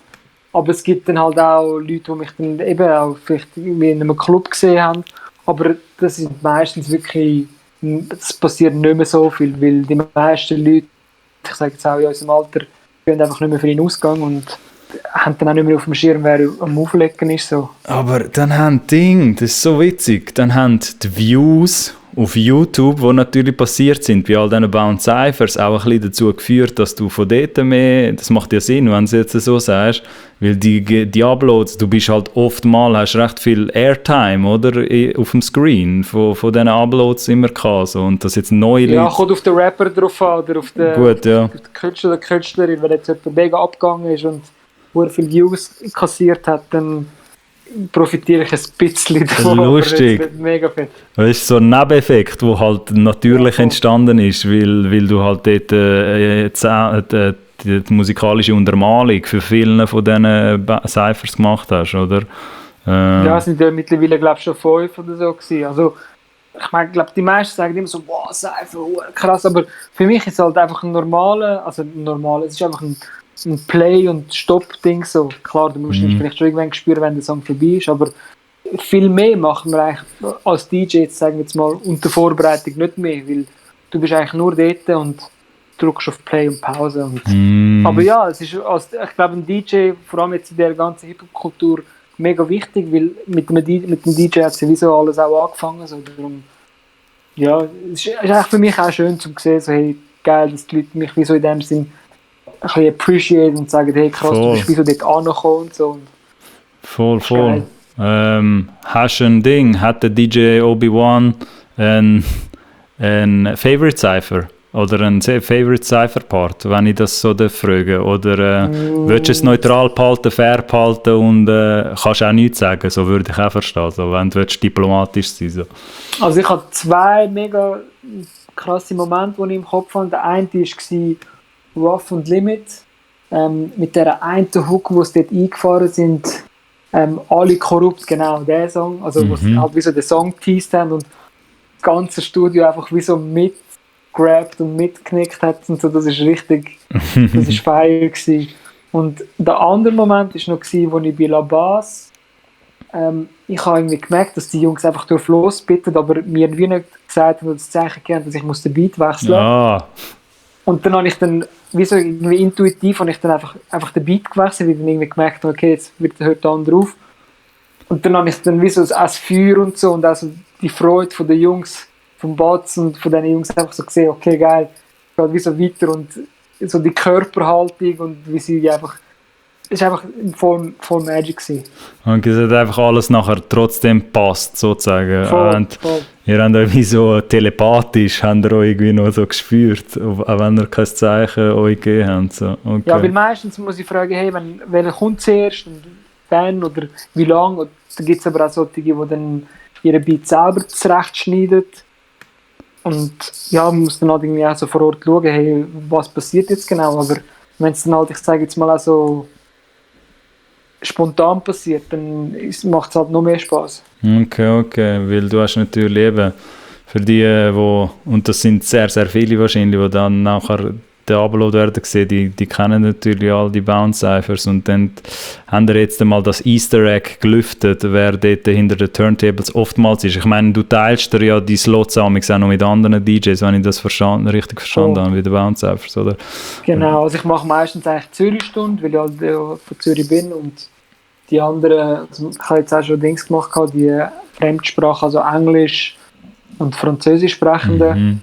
Aber es gibt dann halt auch Leute, die mich dann eben auch vielleicht irgendwie in einem Club gesehen haben. Aber das ist meistens wirklich, das passiert nicht mehr so viel, weil die meisten Leute, ich sage jetzt auch in unserem Alter, gehen einfach nicht mehr für den Ausgang und haben dann auch nicht mehr auf dem Schirm, wer am Auflegen ist. So. Aber dann haben das ist so witzig, dann haben die Views auf YouTube, die natürlich passiert sind, bei all diesen Bounce Cyphers, auch ein bisschen dazu geführt, dass du von dort mehr, das macht ja Sinn, wenn du es jetzt so sagst, weil die Uploads, du bist halt oftmals, hast recht viel Airtime, oder, auf dem Screen von diesen Uploads immer gehabt, so. Und das jetzt neue Leute... Ja, kommt auf den Rapper drauf an, oder auf den, Gut, ja. auf den Künstler oder Künstlerin, wenn jetzt jemand mega abgegangen ist und sehr viele Views kassiert hat, dann profitiere ich ein bisschen davon. Lustig. Aber nicht mega viel. Das ist so ein Nebeneffekt, der halt natürlich entstanden ist, weil du halt dort die musikalische Untermalung für viele von diesen Cyphers gemacht hast, oder? Ja, es sind ja mittlerweile, glaube ich, schon 5 oder so gewesen. Also, ich meine, glaube, die meisten sagen immer so, wow, Cypher, krass, aber für mich ist es halt einfach es ist einfach ein Play- und Stop-Ding so. Klar, du musst ihn vielleicht schon irgendwann spüren, wenn der Song vorbei ist, aber viel mehr machen wir eigentlich als DJ, jetzt sagen wir jetzt mal, unter Vorbereitung nicht mehr, weil du bist eigentlich nur dort und drückst auf Play und Pause. Aber ja, es ist, ich glaube, ein DJ, vor allem jetzt in der ganzen Hip-Hop-Kultur, mega wichtig, weil mit dem DJ hat sowieso alles auch angefangen. So. Darum, ja, es ist eigentlich für mich auch schön zu sehen, so, hey, geil, dass die Leute mich wie so in dem Sinn ein bisschen appreciate und sagen, hey krass, du bist wieso dort angekommen und so. Voll. Hast du ein Ding, hat der DJ Obi-Wan ein Favorite Cypher oder ein Favorite Cypher Part, wenn ich das so frage? Oder willst du es neutral behalten, fair behalten und kannst auch nichts sagen, so würde ich auch verstehen, so, wenn du diplomatisch sein willst. So. Also ich hatte 2 mega krasse Momente, die ich im Kopf hatte. Der eine war Rough und Limit, mit der einen Hook, wo sie dort eingefahren sind, alle korrupt, genau, der Song, also wo sie halt wie so den Song geteased haben und das ganze Studio einfach wie so mitgerappt und mitgeknickt hat und so, das ist richtig, das ist feier gewesen. Und der andere Moment war noch, wo ich bei La Bass, ich habe irgendwie gemerkt, dass die Jungs einfach drauf losbitten, aber mir wie nicht gesagt haben oder das Zeichen gegeben, dass ich den Beat wechseln muss. Ja. Und dann habe ich dann, wie so irgendwie intuitiv, habe ich dann einfach den Beat gewechselt, weil ich dann irgendwie gemerkt habe, okay, jetzt hört der andere auf. Und dann habe ich dann wie so das Feuer und so und also die Freude von den Jungs, vom Batz und von diesen Jungs einfach so gesehen, okay, geil, geht wie so weiter und so die Körperhaltung und wie sie einfach, es war einfach voll Magic gewesen. Und es hat einfach alles nachher trotzdem passt, sozusagen. Voll. Ihr habt irgendwie so telepathisch, habt ihr euch irgendwie noch so gespürt, auch wenn ihr kein Zeichen euch gegeben habt. So. Okay. Ja, weil meistens muss ich fragen, hey, welcher kommt zuerst und dann oder wie lange. Und da gibt es aber auch solche, die dann ihre Beat selber zurechtschneiden. Und ja, man muss dann halt irgendwie auch so vor Ort schauen, hey, was passiert jetzt genau. Aber wenn es dann halt, ich sage jetzt mal auch so spontan passiert, dann macht es halt noch mehr Spaß. Okay, weil du hast natürlich eben für die, und das sind sehr, sehr viele wahrscheinlich, die dann nachher den Upload werden sehen, die kennen natürlich all die Bounce Cyphers und dann haben wir jetzt einmal das Easter Egg gelüftet, wer dort hinter den Turntables oftmals ist. Ich meine, du teilst dir ja die Slots auch noch mit anderen DJs, wenn ich das richtig verstanden habe, wie die Bounce Cyphers, oder? Genau, also ich mache meistens eigentlich Zürich-Stunde, weil ich halt von Zürich bin und die anderen, also ich habe jetzt auch schon Dings gemacht, die Fremdsprache, also Englisch und Französisch sprechende.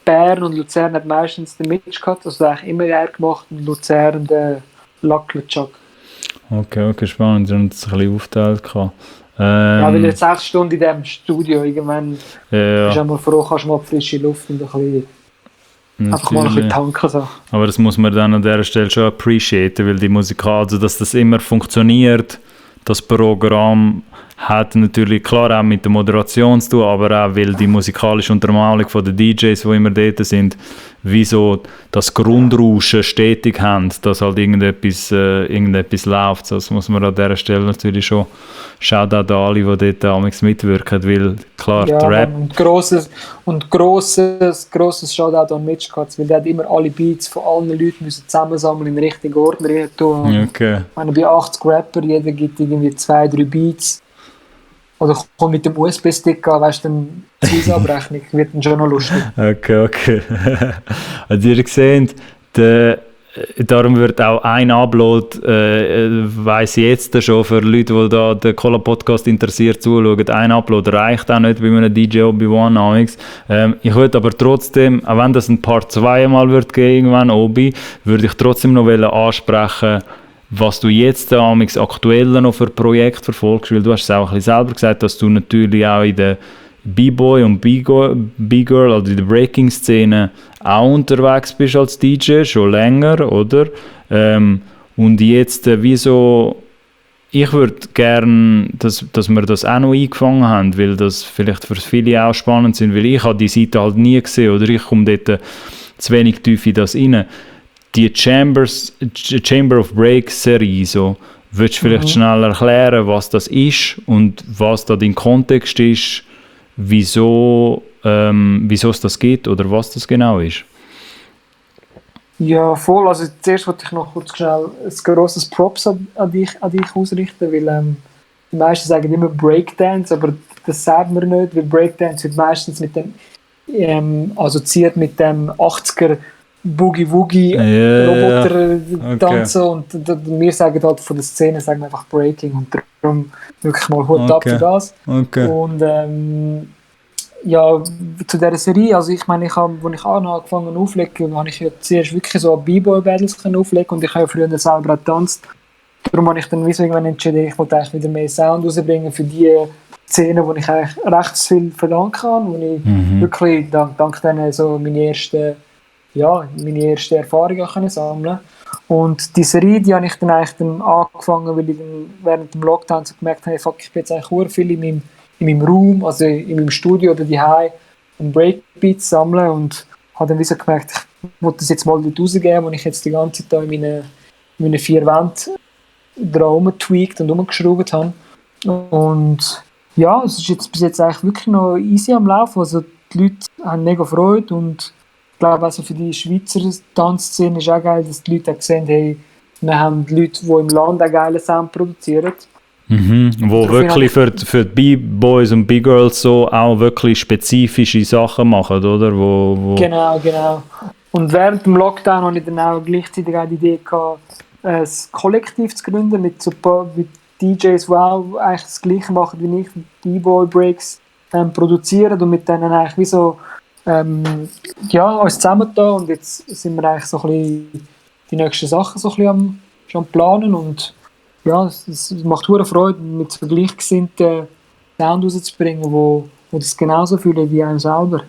Bern und Luzern hat meistens den Mitch gehabt, also eigentlich immer er gemacht und Luzern den Lackletschak. Okay, spannend, wir haben das ein bisschen aufgeteilt. Ja, weil jetzt 6 Stunden in diesem Studio, irgendwann ja. bist du einmal froh, kannst du mal frische Luft und ein bisschen Einfach mal ein bisschen tanken. So. Aber das muss man dann an dieser Stelle schon appreciaten, weil die Musikal, also dass das immer funktioniert, das Programm hat natürlich klar auch mit der Moderation zu tun, aber auch weil die musikalische Untermalung von den DJs, die immer dort sind, wie so das Grundrauschen stetig haben, dass halt irgendetwas läuft. Das muss man an dieser Stelle natürlich schon Shoutout an alle, die dort amigs mitwirken, weil klar, ja, der Rap... Und grosses Shoutout an Mitch Katz, weil der hat immer alle Beats von allen Leuten müssen zusammensammeln in den richtigen Ordner tun. Okay. Ich meine, bei 80 Rapper, jeder gibt irgendwie 2-3 Beats. Oder kommt mit dem USB-Stick an, weißt du, dann die Abrechnung wird dann schon noch lustig. Okay. Also ihr seht, darum wird auch ein Upload, weiss ich jetzt schon, für Leute, die da den Cola-Podcast interessiert zuschauen, ein Upload reicht auch nicht bei einem DJ Obi-Wan amigs. Ich würde aber trotzdem, auch wenn das ein Part 2 mal wird geben, irgendwann Obi, würde ich trotzdem noch ansprechen, was du jetzt amigs aktuell noch für Projekte verfolgst, weil du hast es auch ein bisschen selber gesagt, dass du natürlich auch in der B-Boy und B-Girl, also in der Breaking-Szene auch unterwegs bist als DJ, schon länger, oder? Und jetzt, wieso, ich würde gerne, dass wir das auch noch eingefangen haben, weil das vielleicht für viele auch spannend sind, weil ich habe die Seite halt nie gesehen, oder ich komme dort zu wenig tief in das rein. Die Chamber of Break Serie, so, würdest du vielleicht schnell erklären, was das ist und was da dein Kontext ist, wieso es das gibt oder was das genau ist? Ja, voll. Also zuerst wollte ich noch kurz schnell ein grosses Props an dich ausrichten, weil die meisten sagen immer Breakdance, aber das sagt man nicht, weil Breakdance wird meistens mit dem assoziiert mit dem 80er Boogie-Woogie-Roboter tanzen und wir sagen halt von der Szene sagen wir einfach Breaking und darum wirklich mal Hut ab für das. Und ja, zu dieser Serie, also ich meine, als ich angefangen aufzulegen, habe ich ja zuerst wirklich so B-Boy-Battles auflegen und ich habe ja früher selber auch getanzt. Darum habe ich dann irgendwann entschieden, ich wollte eigentlich wieder mehr Sound rausbringen für die Szenen, wo ich eigentlich recht viel verdanken kann, wo ich wirklich dank denen so meine erste Erfahrungen können sammeln. Und die Serie, die habe ich dann eigentlich angefangen, weil ich dann während dem Lockdown so gemerkt habe, fuck, ich bin jetzt eigentlich sehr viel in meinem Raum, also in meinem Studio oder daheim, um Breakbeats sammeln und habe dann wie so gemerkt, ich wollte das jetzt mal dort rausgeben, wo ich jetzt die ganze Zeit in meinen 4 Wänden dran rumgetweakt und rumgeschraubt habe. Und ja, es ist jetzt bis jetzt eigentlich wirklich noch easy am Laufen, also die Leute haben mega Freude und ich glaube, also für die Schweizer Tanzszene ist auch geil, dass die Leute auch sehen, hey, wir haben Leute, die im Land auch geile Sound produzieren. Wo wirklich für die B-Boys und B-Girls so auch wirklich spezifische Sachen machen, oder? Wo Genau. Und während dem Lockdown hatte ich dann auch gleichzeitig auch die Idee gehabt, ein Kollektiv zu gründen mit DJs, die auch eigentlich das Gleiche machen wie ich, B-Boy-Breaks produzieren und mit denen eigentlich wie so uns zusammengetan und jetzt sind wir eigentlich so ein bisschen die nächsten Sachen so ein bisschen am planen und ja, es macht hure Freude, mit so gleichgesinnten Sound rauszubringen, wo das genauso fühlen wie einem selber.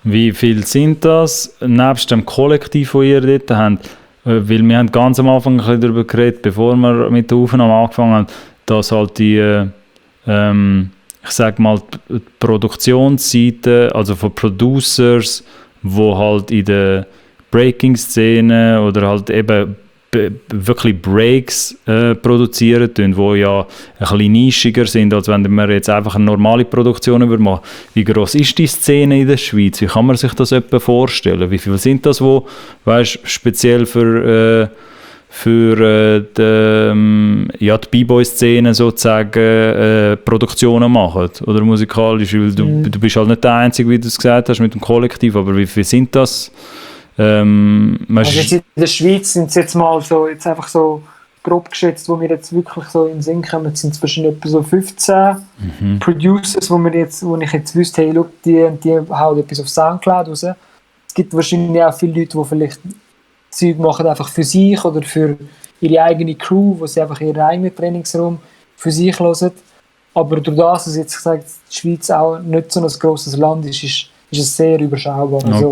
Wie viel sind das, nebst dem Kollektiv, das ihr dort habt? Weil wir haben ganz am Anfang ein bisschen darüber geredet, bevor wir mit der Aufnahme angefangen haben, dass halt die ich sage mal, die Produktionsseite, also von Producers, die halt in der Breaking-Szene oder halt eben wirklich Breaks produzieren tun, die ja ein bisschen nischiger sind, als wenn man jetzt einfach eine normale Produktion machen. Wie gross ist die Szene in der Schweiz? Wie kann man sich das etwa vorstellen? Wie viele sind das, wo, weißt, speziell für die B-Boy-Szene sozusagen Produktionen machen oder musikalisch, weil du bist halt nicht der Einzige, wie du es gesagt hast, mit dem Kollektiv, aber wie viele sind das? Also jetzt in der Schweiz sind es jetzt mal so, jetzt einfach so grob geschätzt, wo wir jetzt wirklich so in den Sinn kommen, sind es wahrscheinlich etwa so 15 Producers, wo ich jetzt wüsste, hey, look, die hauen etwas auf Soundcloud raus. Es gibt wahrscheinlich auch viele Leute, die vielleicht Zeug machen einfach für sich oder für ihre eigene Crew, wo sie einfach ihren eigenen Trainingsraum für sich hören. Aber durch das, dass jetzt gesagt, die Schweiz auch nicht so ein grosses Land ist es sehr überschaubar. Also,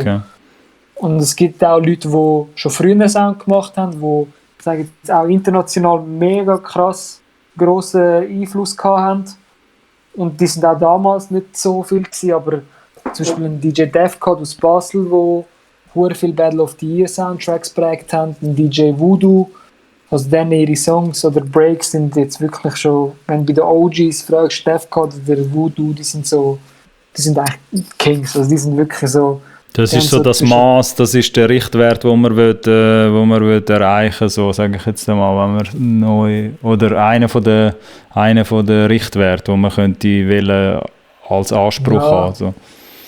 Und es gibt auch Leute, die schon früher einen Sound gemacht haben, die sagen jetzt auch international mega krass grossen Einfluss gehabt haben. Und die sind auch damals nicht so viel gewesen, aber zum Beispiel ein DJ Defcod aus Basel, der sehr viel Battle of the Year Soundtracks geprägt haben, ein DJ Voodoo. Also dann ihre Songs oder Breaks sind jetzt wirklich schon, wenn du bei den OGs fragst, Defcod oder Voodoo, die sind eigentlich Kings, also die sind wirklich so. Das ist so das Maß, das ist der Richtwert, den man erreichen will, so sage ich jetzt einmal, wenn man oder einer von den Richtwerten, den man könnte als Anspruch haben. So.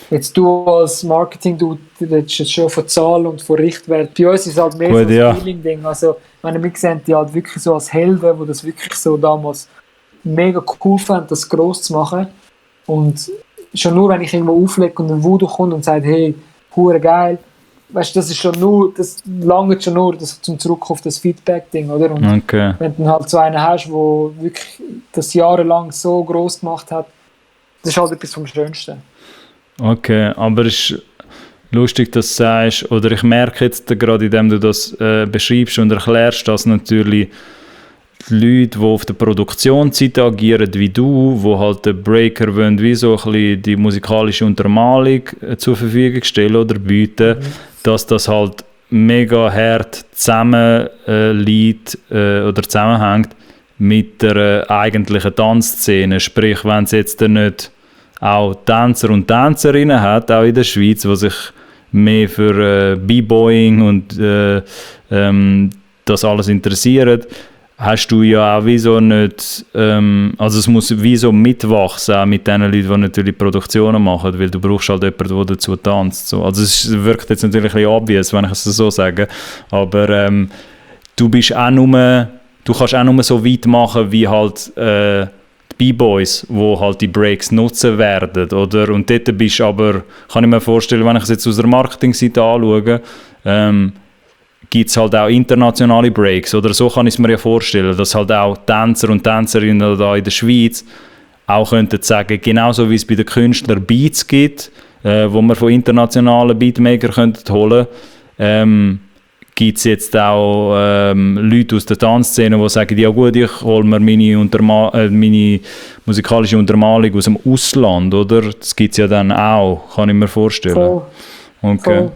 Jetzt du als Marketing, du redest jetzt schon von Zahlen und von Richtwert. Bei uns ist es halt mehr Gut, so ein Feeling-Ding. Also, wir sehen die halt wirklich so als Helden, die das wirklich so damals mega cool fanden, das gross zu machen. Und schon nur, wenn ich irgendwo auflege und ein Voodoo kommt und sagt, hey, hure geil, weißt du, das langt schon nur zum Zurück auf das Feedback-Ding, oder? Und okay. Wenn du halt so einen hast, der wirklich das jahrelang so gross gemacht hat, das ist halt etwas vom Schönsten. Okay, aber es ist lustig, dass du sagst, oder ich merke jetzt gerade, indem du das beschreibst und erklärst, dass natürlich die Leute, die auf der Produktionsseite agieren, wie du, die halt den Breaker wollen, wie so ein bisschen die musikalische Untermalung zur Verfügung stellen oder bieten, dass das halt mega hart zusammenliegt oder zusammenhängt mit der eigentlichen Tanzszene. Sprich, wenn es jetzt nicht auch Tänzer und Tänzerinnen hat, auch in der Schweiz, die sich mehr für B-Boying und das alles interessieren, hast du ja auch wieso nicht, also es muss wieso mitwachsen, auch mit den Leuten, die natürlich Produktionen machen, weil du brauchst halt jemanden, der dazu tanzt. So. Also es wirkt jetzt natürlich ein bisschen obvious, wenn ich es so sage, aber du kannst auch nur so weit machen, wie halt die B-Boys, die halt die Breaks nutzen werden, oder? Und dort bist du aber, kann ich mir vorstellen, wenn ich es jetzt aus der Marketingseite anschaue, gibt es halt auch internationale Breaks, oder so kann ich es mir ja vorstellen, dass halt auch Tänzer und Tänzerinnen da in der Schweiz auch könnten sagen, genauso wie es bei den Künstlern Beats gibt, wo man von internationalen Beatmakern holen könnte, gibt es jetzt auch Leute aus der Tanzszene, die sagen, ja gut, ich hole mir meine musikalische Untermalung aus dem Ausland, oder? Das gibt es ja dann auch, kann ich mir vorstellen. Voll. Okay.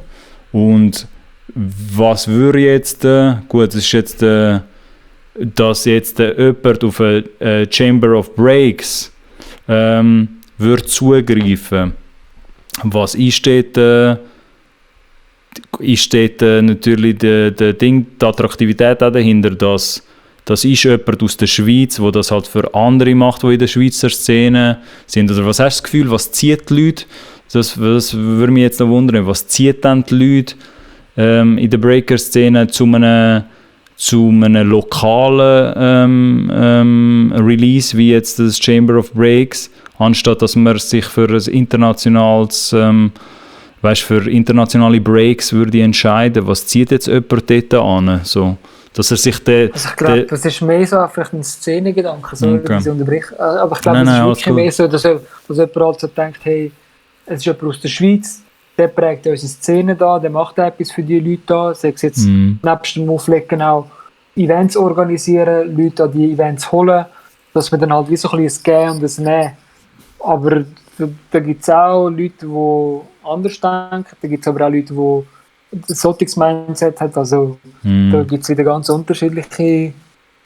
Voll. Und was würde jetzt, gut, es ist jetzt, dass jetzt jemand auf eine Chamber of Breaks würde zugreifen. Was ist dort, natürlich die Attraktivität auch dahinter, dass das ist jemand aus der Schweiz, der das halt für andere macht, die in der Schweizer Szene sind. Oder was hast du das Gefühl, was zieht die Leute? Das würde mich jetzt noch wundern, was zieht dann die Leute in der Breaker-Szene zu einem lokalen Release wie jetzt das Chamber of Breaks, anstatt dass man sich für ein internationales, für internationale Breaks würde entscheiden. Was zieht jetzt jemand dort an? So, dass er sich also ich glaube, das ist mehr so vielleicht ein Szenegedanke, so okay. Aber ich glaube, es ist wirklich mehr so, dass jemand also denkt, hey, es ist jemand aus der Schweiz, der prägt unsere Szene da, der macht etwas für die Leute da, sei es jetzt nebst dem Auflegen auch Events organisieren, Leute an die Events holen, dass wir dann halt wie so ein bisschen ein Gehen und ein Nehmen. Aber da gibt es auch Leute, die anders denken, da gibt es aber auch Leute, die ein solches Mindset haben, also da gibt es wieder ganz unterschiedliche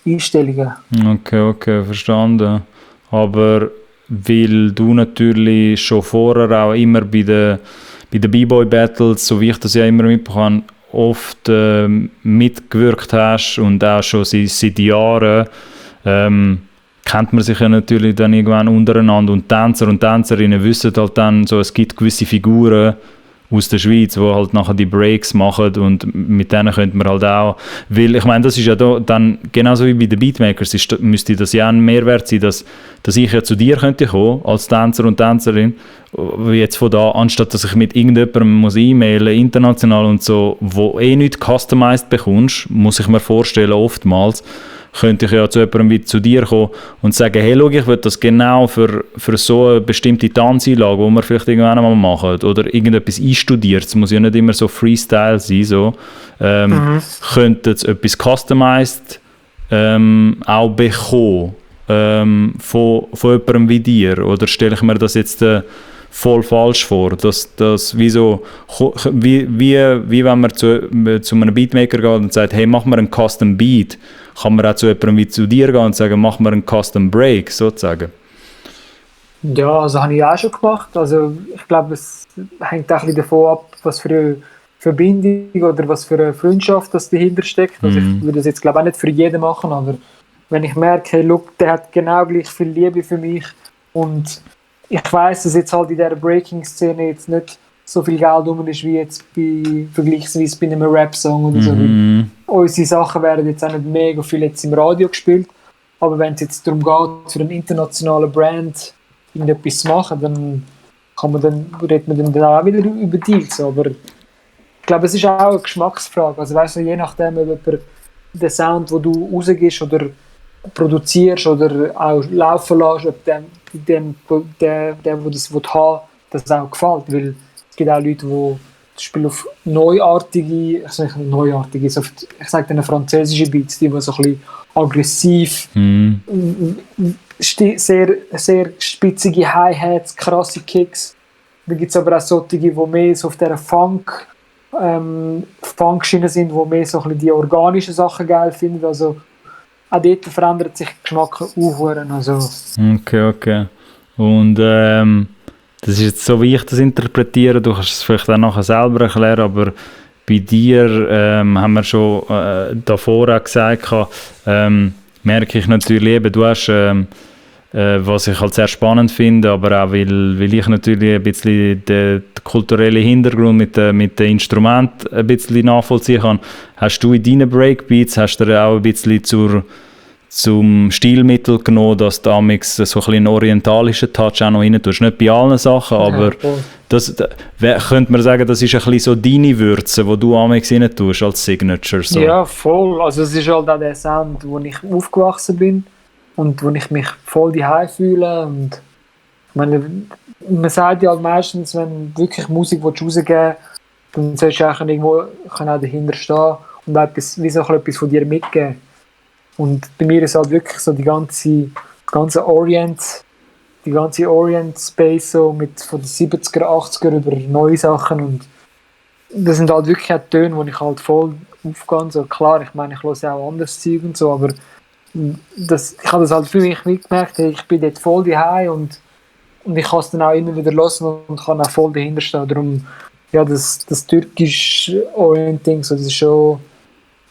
Einstellungen. Okay, verstanden. Aber weil du natürlich schon vorher auch immer bei den B-Boy-Battles, so wie ich das ja immer mitbekomme, oft mitgewirkt hast und auch schon seit Jahren, kennt man sich ja natürlich dann irgendwann untereinander und Tänzer und Tänzerinnen wissen halt dann, so, es gibt gewisse Figuren aus der Schweiz, die halt nachher die Breaks machen und mit denen könnte man halt auch, weil ich meine, das ist ja da, dann genauso wie bei den Beatmakers, müsste das ja ein Mehrwert sein, dass ich ja zu dir könnte kommen als Tänzer und Tänzerin jetzt von da, anstatt dass ich mit irgendjemandem muss e-mailen, international und so, wo nicht customized bekommst, muss ich mir vorstellen, oftmals, könnte ich ja zu jemandem wie zu dir kommen und sagen, hey, schau, ich will das genau für so eine bestimmte Tanzeinlage, die wir vielleicht irgendwann einmal machen, oder irgendetwas einstudiert, es muss ja nicht immer so Freestyle sein, so, könnte es etwas customized auch bekommen von jemandem wie dir, oder stelle ich mir das jetzt voll falsch vor, dass wie wenn man zu einem Beatmaker geht und sagt, hey, mach mir einen Custom Beat, kann man auch zu jemandem wie zu dir gehen und sagen, mach mir einen Custom Break, sozusagen. Ja, also habe ich auch schon gemacht. Also ich glaube, es hängt auch ein bisschen davon ab, was für eine Verbindung oder was für eine Freundschaft das dahinter steckt. Also ich würde das jetzt glaube ich auch nicht für jeden machen, aber wenn ich merke, hey, look, der hat genau gleich viel Liebe für mich und ich weiss, dass jetzt halt in dieser Breaking-Szene jetzt nicht so viel Geld rum ist, wie jetzt vergleichsweise bei einem Rap-Song oder so. Unsere Sachen werden jetzt auch nicht mega viel jetzt im Radio gespielt, aber wenn es jetzt darum geht, für einen internationalen Brand irgendetwas zu machen, dann redet man dann auch wieder über Deals. Aber ich glaube, es ist auch eine Geschmacksfrage. Also weißt du, je nachdem, ob jemand den Sound, den du rausgibst oder produzierst oder auch laufen lässt, ob der das haben, das auch gefällt. Weil es gibt auch Leute, die zum Beispiel auf neuartige, ich sage dann französische Beats, die so ein bisschen aggressiv, sehr, sehr spitzige Hi-Hats, krasse Kicks. Dann gibt es aber auch solche, die mehr so auf dieser Funk-Schiene sind, die mehr so ein bisschen die organischen Sachen geil finden. Also auch dort verändert sich der Geschmack auch. Also. Okay. Und das ist jetzt so, wie ich das interpretiere, du kannst es vielleicht auch nachher selber erklären, aber bei dir haben wir schon davor auch gesagt, merke ich natürlich eben, du hast, was ich halt sehr spannend finde, aber auch weil ich natürlich ein bisschen den kulturellen Hintergrund mit den Instrumenten ein bisschen nachvollziehen kann, hast du in deinen Breakbeats, hast du auch ein bisschen zum Stilmittel genommen, dass du amix so ein bisschen einen orientalischen Touch auch noch rein tust. Nicht bei allen Sachen, aber könnte man sagen, das ist ein bisschen so deine Würze, die du amix rein tust als Signature. So. Ja, voll. Also es ist halt auch der Sound, wo ich aufgewachsen bin und wo ich mich voll daheim fühle. Und ich meine, man sagt ja halt meistens, wenn du wirklich Musik rausgeben willst, dann sollst du auch irgendwo auch dahinter stehen und auch etwas von dir mitgeben. Und bei mir ist halt wirklich so die ganze Orient Space so mit von den 70er, 80er über neue Sachen und das sind halt wirklich auch Töne, wo ich halt voll aufgehe. So, klar, ich meine, ich höre auch anderes Zeug und so, aber ich habe das halt für mich mitgemerkt, hey, ich bin dort voll daheim und ich kann es dann auch immer wieder hören und kann auch voll dahinter stehen. Darum, ja, das türkisch Orienting, so, das ist schon,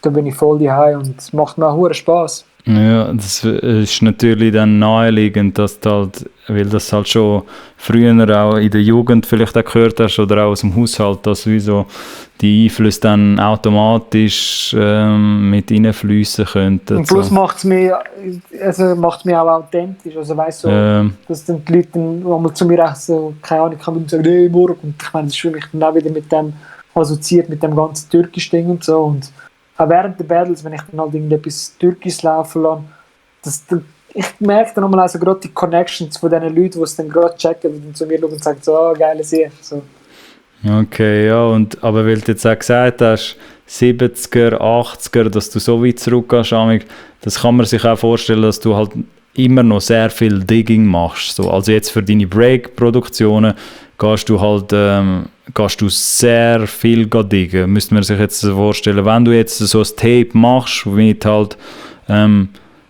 da bin ich voll daheim und es macht mir auch Spaß. Ja, das ist natürlich dann naheliegend, dass du halt, weil das halt schon früher auch in der Jugend vielleicht auch gehört hast oder auch aus dem Haushalt, dass wie so die Einflüsse dann automatisch mit reinfließen könnten. Und plus so. macht es mich auch authentisch. Also weißt du, dass dann die Leute dann zu mir auch so, keine Ahnung, kann sagen, hey, morgen. Und ich meine, das ist für mich dann auch wieder mit dem assoziiert, mit dem ganzen türkischen Ding und so. Und auch während der Battles, wenn ich dann halt irgendetwas Türkisches laufen lasse, ich merke dann nochmal also gerade die Connections von diesen Leuten, die es dann gerade checken, die dann zu mir schauen und sagen, so, geile Sache. So. Okay, ja, aber weil du jetzt auch gesagt hast, 70er, 80er, dass du so weit zurückgehst, das kann man sich auch vorstellen, dass du halt immer noch sehr viel Digging machst. So. Also jetzt für deine Break-Produktionen gehst du sehr viel diggen. Müsste man sich jetzt vorstellen, wenn du jetzt so ein Tape machst, mit halt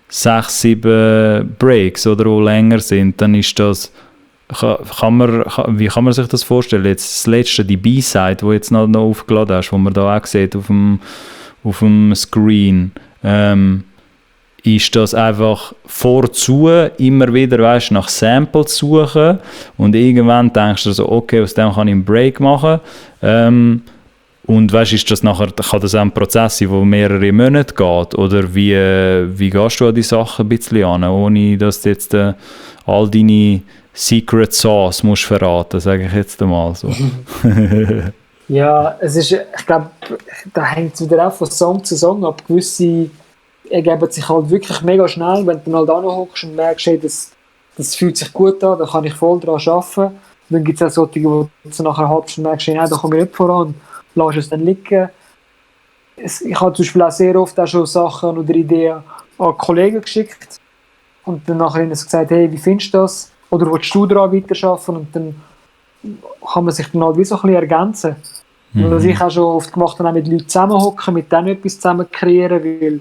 6, 7 Breaks oder auch länger sind, dann ist das, wie kann man sich das vorstellen? Jetzt das letzte, die B-Side, die jetzt noch aufgeladen hast, wo man da auch sieht auf dem Screen, ist das einfach vorzu immer wieder, weißt, nach Samples suchen und irgendwann denkst du so, okay, aus dem kann ich einen Break machen. Und weißt, ist das nachher, kann das auch ein Prozess sein, der mehrere Monate geht? Oder wie gehst du an die Sachen ein bisschen an, ohne dass du jetzt all deine Secret Sauce musst verraten, sage ich jetzt einmal so. Ja, es ist, ich glaube, da hängt es wieder auch von Song zu Song ab. Gewisse ergeben sich halt wirklich mega schnell, wenn du dann halt anhockst und merkst, hey, das fühlt sich gut an, da kann ich voll dran arbeiten. Und dann gibt es auch solche, wo du nach einer halben Stunde merkst, hey, nein, da komme ich nicht voran, lass es dann liegen. Ich habe zum Beispiel auch sehr oft auch schon Sachen oder Ideen an Kollegen geschickt und dann nachher ihnen gesagt, hey, wie findest du das? Oder willst du daran weiterarbeiten? Und dann kann man sich dann halt wie so ein bisschen ergänzen. Und was ich auch schon oft gemacht habe, auch mit Leuten zusammenhocken, mit denen etwas zusammen kreieren, weil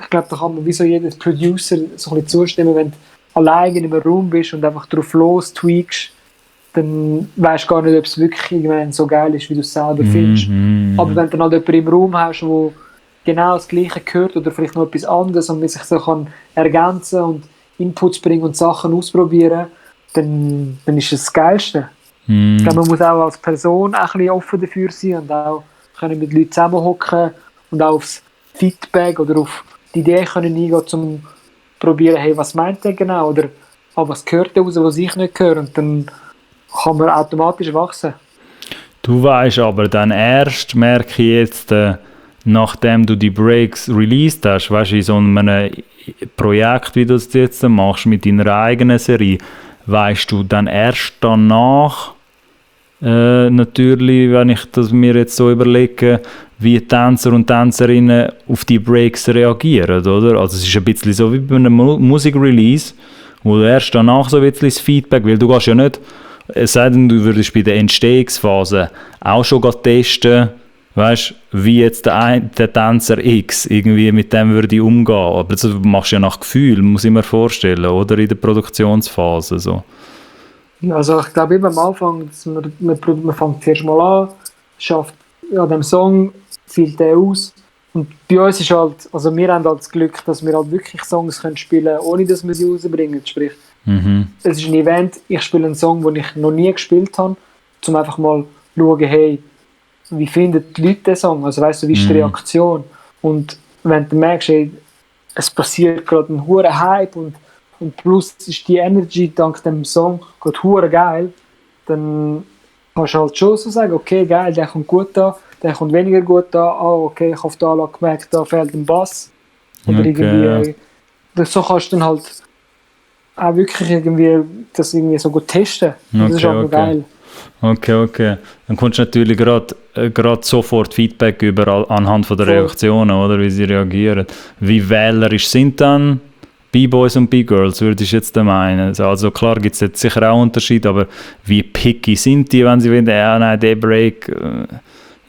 ich glaube, da kann man wie so jeder Producer so ein bisschen zustimmen, wenn du allein in einem Raum bist und einfach drauf los tweakst, dann weißt du gar nicht, ob es wirklich irgendwann so geil ist, wie du es selber findest. Aber wenn du dann halt jemanden im Raum hast, der genau das Gleiche hört oder vielleicht noch etwas anderes und man sich so kann ergänzen und Inputs bringen und Sachen ausprobieren, dann ist es das Geilste. Ich glaube, man muss auch als Person auch ein bisschen offen dafür sein und auch können mit Leuten zusammenhocken und auch aufs Feedback oder auf die Idee können eingehen, um zu probieren, hey, was meint der genau? Oder was gehört da raus, was ich nicht höre? Und dann kann man automatisch wachsen. Du weißt aber dann erst, merke ich jetzt, nachdem du die Breaks released hast, weißt du, in so einem Projekt, wie du es jetzt machst, mit deiner eigenen Serie, weißt du dann erst danach, natürlich, wenn ich das mir jetzt so überlege, wie Tänzer und Tänzerinnen auf die Breaks reagieren, oder? Also es ist ein bisschen so wie bei einem Musikrelease, wo du erst danach so ein bisschen das Feedback, weil du gehst ja nicht, es sei denn, du würdest bei der Entstehungsphase auch schon testen, weißt, wie jetzt der Tänzer X irgendwie mit dem würde umgehen. Aber das machst du ja nach Gefühl, muss ich mir vorstellen, oder in der Produktionsphase so. Also ich glaube eben am Anfang, dass man fängt zuerst mal an, schafft an dem Song, füllt der aus. Und bei uns ist halt, also wir haben halt das Glück, dass wir halt wirklich Songs können spielen, ohne dass wir sie rausbringen. Sprich, es ist ein Event, ich spiele einen Song, den ich noch nie gespielt habe, um einfach mal zu schauen, hey, wie finden die Leute den Song? Also weißt du, wie ist die Reaktion? Und wenn du merkst, hey, es passiert gerade ein hoher Hype und plus ist die Energy dank dem Song gerade hure geil, dann kannst du halt schon so sagen, okay, geil, der kommt gut an, der kommt weniger gut an, okay, ich habe da gemerkt, da fehlt ein Bass. Oder irgendwie, so kannst du dann halt auch wirklich irgendwie das irgendwie so gut testen. Das ist auch geil. Okay. Dann kommst du natürlich gerade sofort Feedback über anhand von der Reaktionen, oder, wie sie reagieren. Wie wählerisch sind dann B-Boys und B-Girls, würdest du jetzt meinen? Also klar gibt es jetzt sicher auch Unterschiede, aber wie picky sind die, wenn sie finden, nein, der Break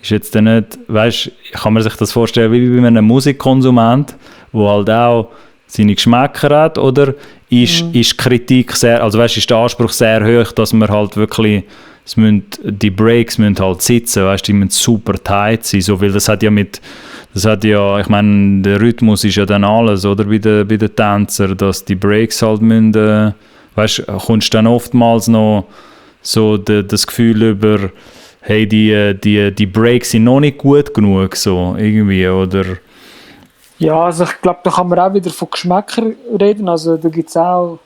ist jetzt nicht, weißt, kann man sich das vorstellen wie bei einem Musikkonsument, der halt auch seine Geschmäcker hat, oder ist Kritik sehr, also weißt, ist der Anspruch sehr hoch, dass man halt wirklich, die Breaks müssen halt sitzen, weißt, die müssen super tight sein, so, weil das hat ja, ich meine, der Rhythmus ist ja dann alles, oder, bei den Tänzern, dass die Breaks halt müssen, weißt, kommst du dann oftmals noch so das Gefühl über, hey, die Breaks sind noch nicht gut genug, so, irgendwie, oder? Ja, also ich glaube, da kann man auch wieder von Geschmäckern reden, also da gibt es auch,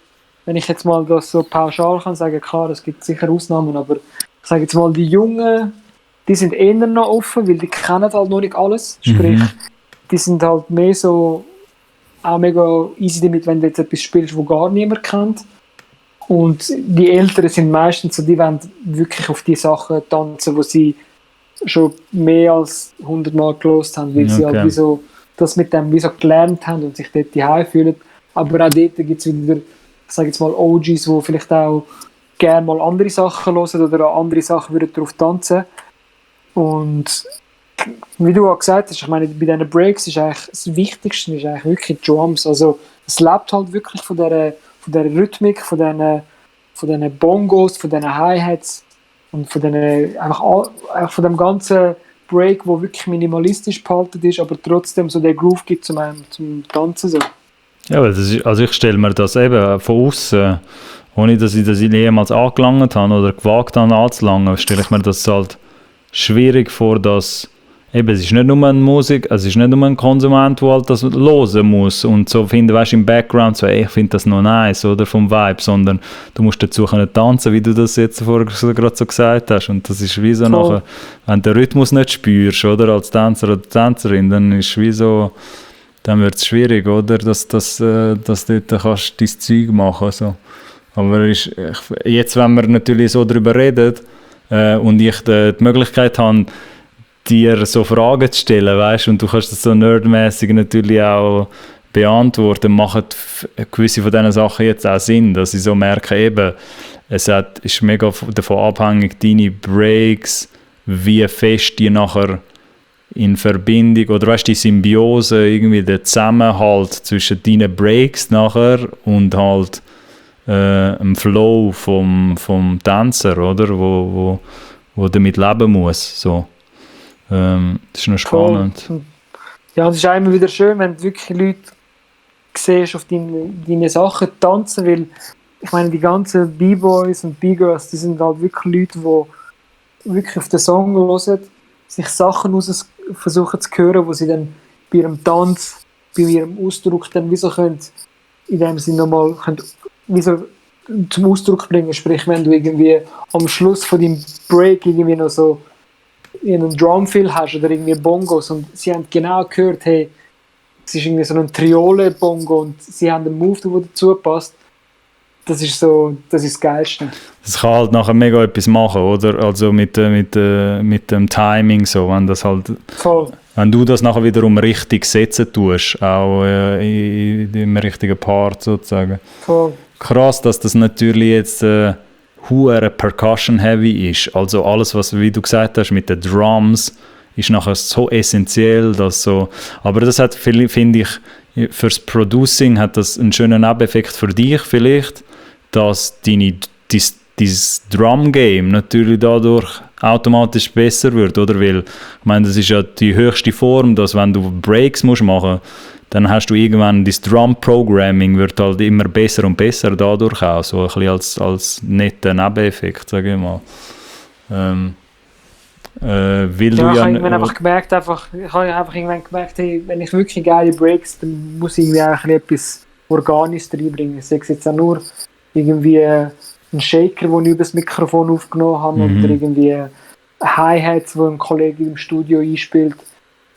wenn ich jetzt mal das so pauschal kann sagen, klar, es gibt sicher Ausnahmen, aber ich sage jetzt mal, die Jungen, die sind eher noch offen, weil die kennen halt noch nicht alles. Sprich, die sind halt mehr so auch mega easy damit, wenn du jetzt etwas spielst, das gar niemand kennt. Und die Älteren sind meistens so, die wollen wirklich auf die Sachen tanzen, die sie schon mehr als 100 Mal gelost haben, weil sie halt wie so das mit dem wie so gelernt haben und sich dort daheim fühlen. Aber auch dort gibt es wieder, ich sage jetzt mal, OGs, die vielleicht auch gerne mal andere Sachen hören oder an andere Sachen würden drauf tanzen. Und wie du auch gesagt hast, ich meine, bei diesen Breaks ist eigentlich das Wichtigste ist eigentlich wirklich die Drums. Also es lebt halt wirklich von dieser Rhythmik, von diesen Bongos, von diesen Hi-Hats und von von dem ganzen Break, wo wirklich minimalistisch gehalten ist, aber trotzdem so der Groove gibt zum Tanzen. So. Ja, also ich stelle mir das eben von außen, ohne dass ich das jemals angelangt habe oder gewagt habe anzulangen, stelle ich mir das halt schwierig vor, dass eben, es ist nicht nur eine Musik, es ist nicht nur ein Konsument, der halt das hören muss und so finden, weißt du, im Background so, ey, ich finde das noch nice, oder, vom Vibe, sondern du musst dazu können tanzen, wie du das jetzt vorher gerade so gesagt hast, und das ist wie so nachher, wenn du den Rhythmus nicht spürst, oder, als Tänzer oder Tänzerin, dann ist wie so, dann wird es schwierig, oder, dass dort kannst dein Zeug machen, so. Aber jetzt, wenn wir natürlich so darüber reden und ich die Möglichkeit habe, dir so Fragen zu stellen, weißt, und du kannst das so nerdmäßig natürlich auch beantworten, machen gewisse von diesen Sachen jetzt auch Sinn, dass ich so merke, eben, ist mega davon abhängig, deine Breaks, wie fest die nachher in Verbindung, oder weißt, die Symbiose, irgendwie der Zusammenhalt zwischen deinen Breaks nachher und halt im Flow vom Tänzer, oder, wo damit leben muss, so. Das ist noch spannend. Ja, es ist auch immer wieder schön, wenn du wirklich Leute siehst auf deine Sachen tanzen, weil ich meine, die ganzen B-Boys und B-Girls, die sind halt wirklich Leute, die wirklich auf den Song hören, sich Sachen versuchen zu hören, wo sie dann bei ihrem Tanz, bei ihrem Ausdruck dann wie so können, in dem Sinne nochmal wie so zum Ausdruck bringen. Sprich, wenn du irgendwie am Schluss von deinem Break irgendwie noch so in einem Drumfill hast oder irgendwie Bongos und sie haben genau gehört, hey, es ist irgendwie so ein Triole-Bongo und sie haben einen Move, der dazu passt. Das ist das Geilste. Das kann halt nachher mega etwas machen, oder? Also mit dem Timing so, wenn das halt... Voll. Wenn du das nachher wiederum richtig setzen tust, auch im richtigen Part sozusagen. Voll. Krass, dass das natürlich jetzt hure Percussion-heavy ist. Also alles, was, wie du gesagt hast, mit den Drums, ist nachher so essentiell, dass so... Aber das hat, finde ich, fürs Producing hat das einen schönen Nebeneffekt für dich vielleicht, dass dein Drum-Game natürlich dadurch automatisch besser wird, oder? Weil, ich meine, das ist ja die höchste Form, dass wenn du Breaks musst machen, dann hast du irgendwann, das Drum-Programming wird halt immer besser und besser dadurch auch, so ein bisschen als netter Nebeneffekt, sage ich mal. Ich habe irgendwann einfach gemerkt, hey, wenn ich wirklich geile Breaks, dann muss ich irgendwie auch etwas Organisches reinbringen. Sei es jetzt auch nur irgendwie ein Shaker, den ich über das Mikrofon aufgenommen habe, oder irgendwie Hi-Hats, die ein Kollege im Studio einspielt,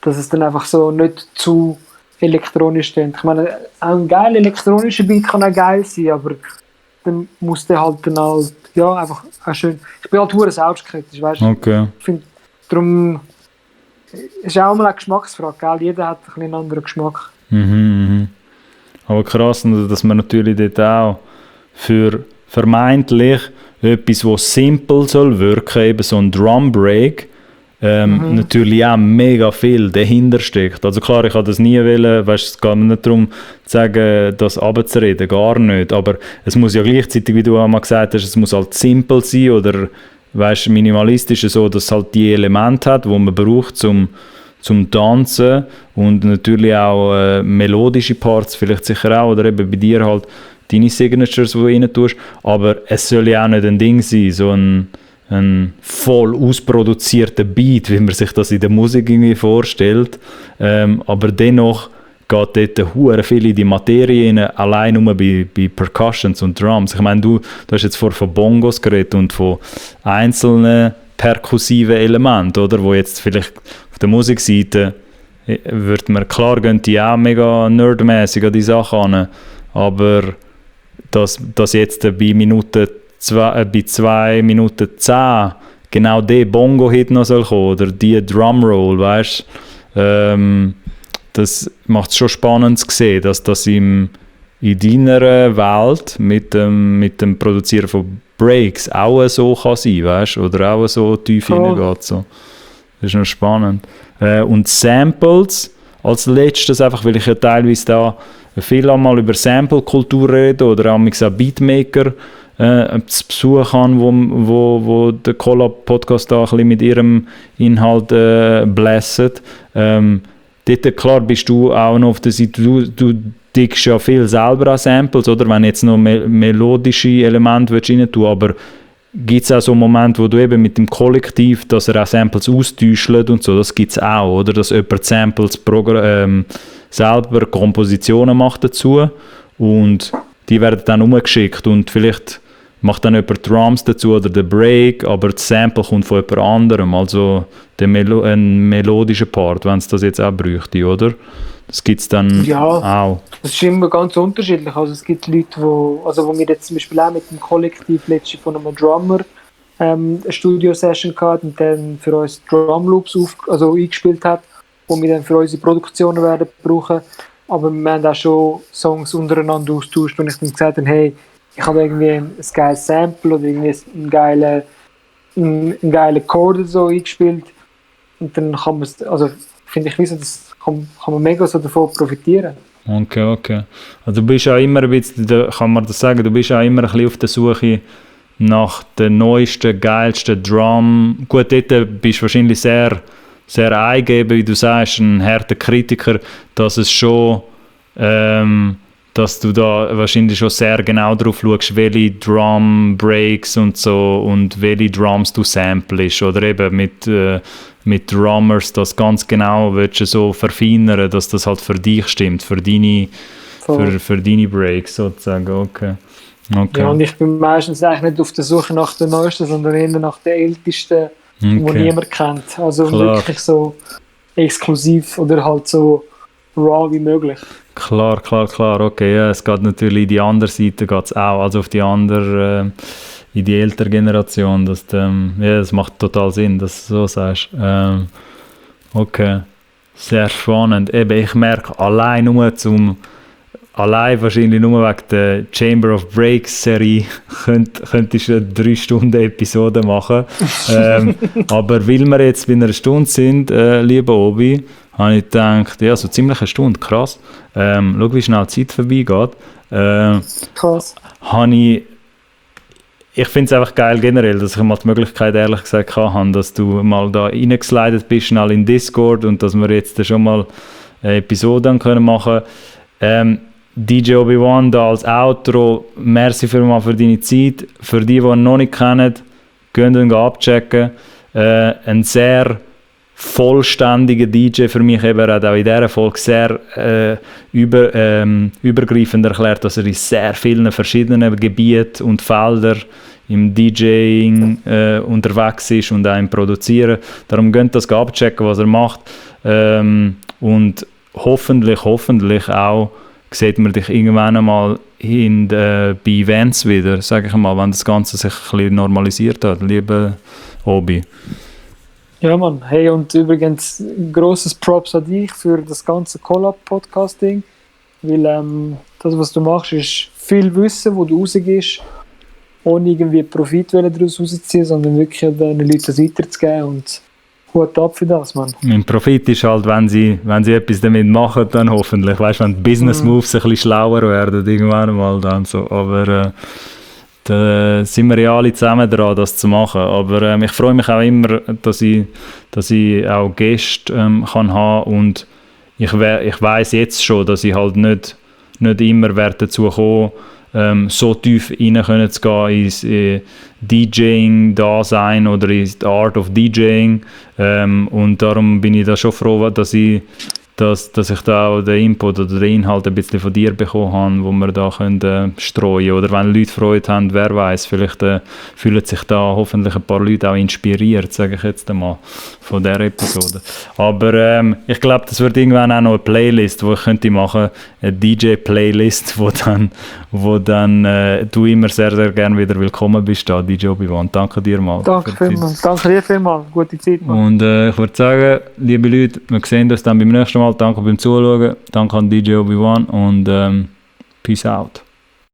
dass es dann einfach so nicht zu elektronisch klingt. Ich meine, auch ein geiler elektronischer Beat kann auch geil sein, aber dann muss der halt dann halt, ja, einfach auch schön. Ich bin halt verdammt selbstkritisch, weißt du? Okay. Ich finde, darum ist auch mal eine Geschmacksfrage, gell? Jeder hat ein bisschen einen anderen Geschmack. Aber krass, dass man natürlich dort auch für vermeintlich etwas, was simpel soll wirken, eben so ein Drum Break, natürlich auch mega viel dahinter steckt. Also klar, ich habe das nie wollen, weißt, es geht mir nicht darum zu sagen, das runterzureden, gar nicht, aber es muss ja gleichzeitig, wie du auch mal gesagt hast, es muss halt simpel sein oder weißt, minimalistisch, so, dass es halt die Elemente hat, die man braucht zum Tanzen und natürlich auch melodische Parts, vielleicht sicher auch, oder eben bei dir halt deine Signatures, die du rein tust, aber es soll ja auch nicht ein Ding sein, so ein voll ausproduzierter Beat, wie man sich das in der Musik irgendwie vorstellt, aber dennoch geht dort hure viel in die Materie rein, allein nur bei Percussions und Drums. Ich meine, du hast jetzt vorhin von Bongos geredet und von einzelnen perkussiven Elementen, oder, wo jetzt vielleicht auf der Musikseite wird man, klar gehen die auch mega nerdmäßig an die Sachen an, aber dass jetzt bei 2 Minuten 10 genau der Bongo-Hit noch soll kommen oder die Drumroll, weißt du, das macht es schon spannend zu sehen, dass das in deiner Welt mit dem Produzieren von Breaks auch so kann sein, weißt, oder auch so tief hineingeht. So. Das ist noch spannend. Und Samples als letztes, einfach weil ich ja teilweise da viel einmal über Sample-Kultur rede oder auch Beatmaker zu Besuch haben, wo der Collab-Podcast da ein bisschen mit ihrem Inhalt blässet. Dort, klar, bist du auch noch auf der Seite, du dickst ja viel selber an Samples, oder? Wenn jetzt noch melodische Elemente rein tun, aber gibt es auch so Momente, wo du eben mit dem Kollektiv, dass er auch Samples austäuscht und so, das gibt es auch, oder? Dass jemand Samples selber Kompositionen macht dazu und die werden dann umgeschickt und vielleicht macht dann jemand Drums dazu oder den Break, aber das Sample kommt von jemand anderem, also ein melodischer Part, wenn es das jetzt auch bräuchte, oder? Das gibt es dann auch. Das ist immer ganz unterschiedlich. Also es gibt Leute, wo wir jetzt zum Beispiel auch mit dem Kollektiv letztens von einem Drummer eine Studio-Session gehabt und dann für uns Drumloops eingespielt hat, die wir dann für unsere Produktionen werden brauchen. Aber wir haben auch schon Songs untereinander austauscht, und ich dann gesagt habe, hey, ich habe irgendwie ein geiles Sample oder irgendwie einen geilen Chord oder so eingespielt. Und dann kann man es, also finde ich, das kann man mega so davon profitieren. Okay. Also du bist auch immer ein bisschen, kann man das sagen, du bist auch immer ein bisschen auf der Suche nach der neuesten, geilsten Drum. Gut, dort bist du wahrscheinlich sehr, sehr eingeben, wie du sagst, ein harter Kritiker, dass es schon, dass du da wahrscheinlich schon sehr genau drauf schaust, welche Drum Breaks und so und welche Drums du samplest, oder eben mit Drummers das ganz genau willst du so verfeinern, dass das halt für dich stimmt, für deine Breaks sozusagen. Okay. Ja, und ich bin meistens eigentlich nicht auf der Suche nach der neuesten, sondern eher nach der ältesten, die niemand kennt. Also wirklich so exklusiv oder halt so raw wie möglich. Klar, okay. Ja, es geht natürlich in die andere Seite geht's auch, also auf die andere, in die ältere Generation. Das macht total Sinn, dass du so sagst. Okay, sehr spannend. Eben, ich merke allein wahrscheinlich nur wegen der Chamber of Breaks Serie könntest du eine 3-Stunden-Episode machen. Aber weil wir jetzt bei einer Stunde sind, lieber Obi, habe ich gedacht, ja, so ziemlich eine Stunde, krass. Schau, wie schnell die Zeit vorbeigeht. Krass. Ich finde es einfach geil generell, dass ich mal die Möglichkeit, ehrlich gesagt, habe, dass du mal da reingeslidet bist, schnell in Discord, und dass wir jetzt schon mal eine Episode machen können. DJ Obi-Wan da als Outro, merci vielmals für deine Zeit. Für die ihn noch nicht kennen, gehen ihn abchecken. Ein sehr vollständiger DJ für mich, eben, hat auch in dieser Folge sehr übergreifend erklärt, dass er in sehr vielen verschiedenen Gebieten und Feldern im DJing unterwegs ist und auch im Produzieren. Darum geht das abchecken, was er macht. Und hoffentlich auch sieht man dich irgendwann einmal bei Events wieder, sage ich mal, wenn das Ganze sich ein bisschen normalisiert hat, lieber Obi. Ja, Mann. Hey, und übrigens grosses Props an dich für das ganze Collab-Podcasting, weil das, was du machst, ist viel Wissen, wo du rausgehst, ohne irgendwie Profit daraus rauszuziehen, sondern wirklich den Leuten das weiterzugeben, und Hut ab für das, Mann. Mein Profit ist halt, wenn sie etwas damit machen, dann hoffentlich, weißt du, wenn die Business Moves ein bisschen schlauer werden, irgendwann mal dann so, aber da sind wir ja alle zusammen dran, das zu machen. Aber ich freue mich auch immer, dass ich auch Gäste kann haben, und ich weiss jetzt schon, dass ich halt nicht immer dazu kommen, so tief rein können zu gehen ins DJing-Dasein oder in die Art of DJing. Und darum bin ich da schon froh, dass ich da auch den Input oder den Inhalt ein bisschen von dir bekommen habe, wo wir da können, streuen. Oder wenn Leute Freude haben, wer weiß, vielleicht fühlen sich da hoffentlich ein paar Leute auch inspiriert, sage ich jetzt einmal, von dieser Episode. Aber ich glaube, das wird irgendwann auch noch eine Playlist, die ich könnte machen, eine DJ-Playlist, wo dann du immer sehr, sehr gerne wieder willkommen bist da, DJ Obi-Wan. Danke dir mal. Danke vielmals. Danke dir vielmals. Gute Zeit, Mann. Und ich würde sagen, liebe Leute, wir sehen uns dann beim nächsten Mal. Danke beim Zuschauen. Danke an DJ Obi-Wan und Peace out.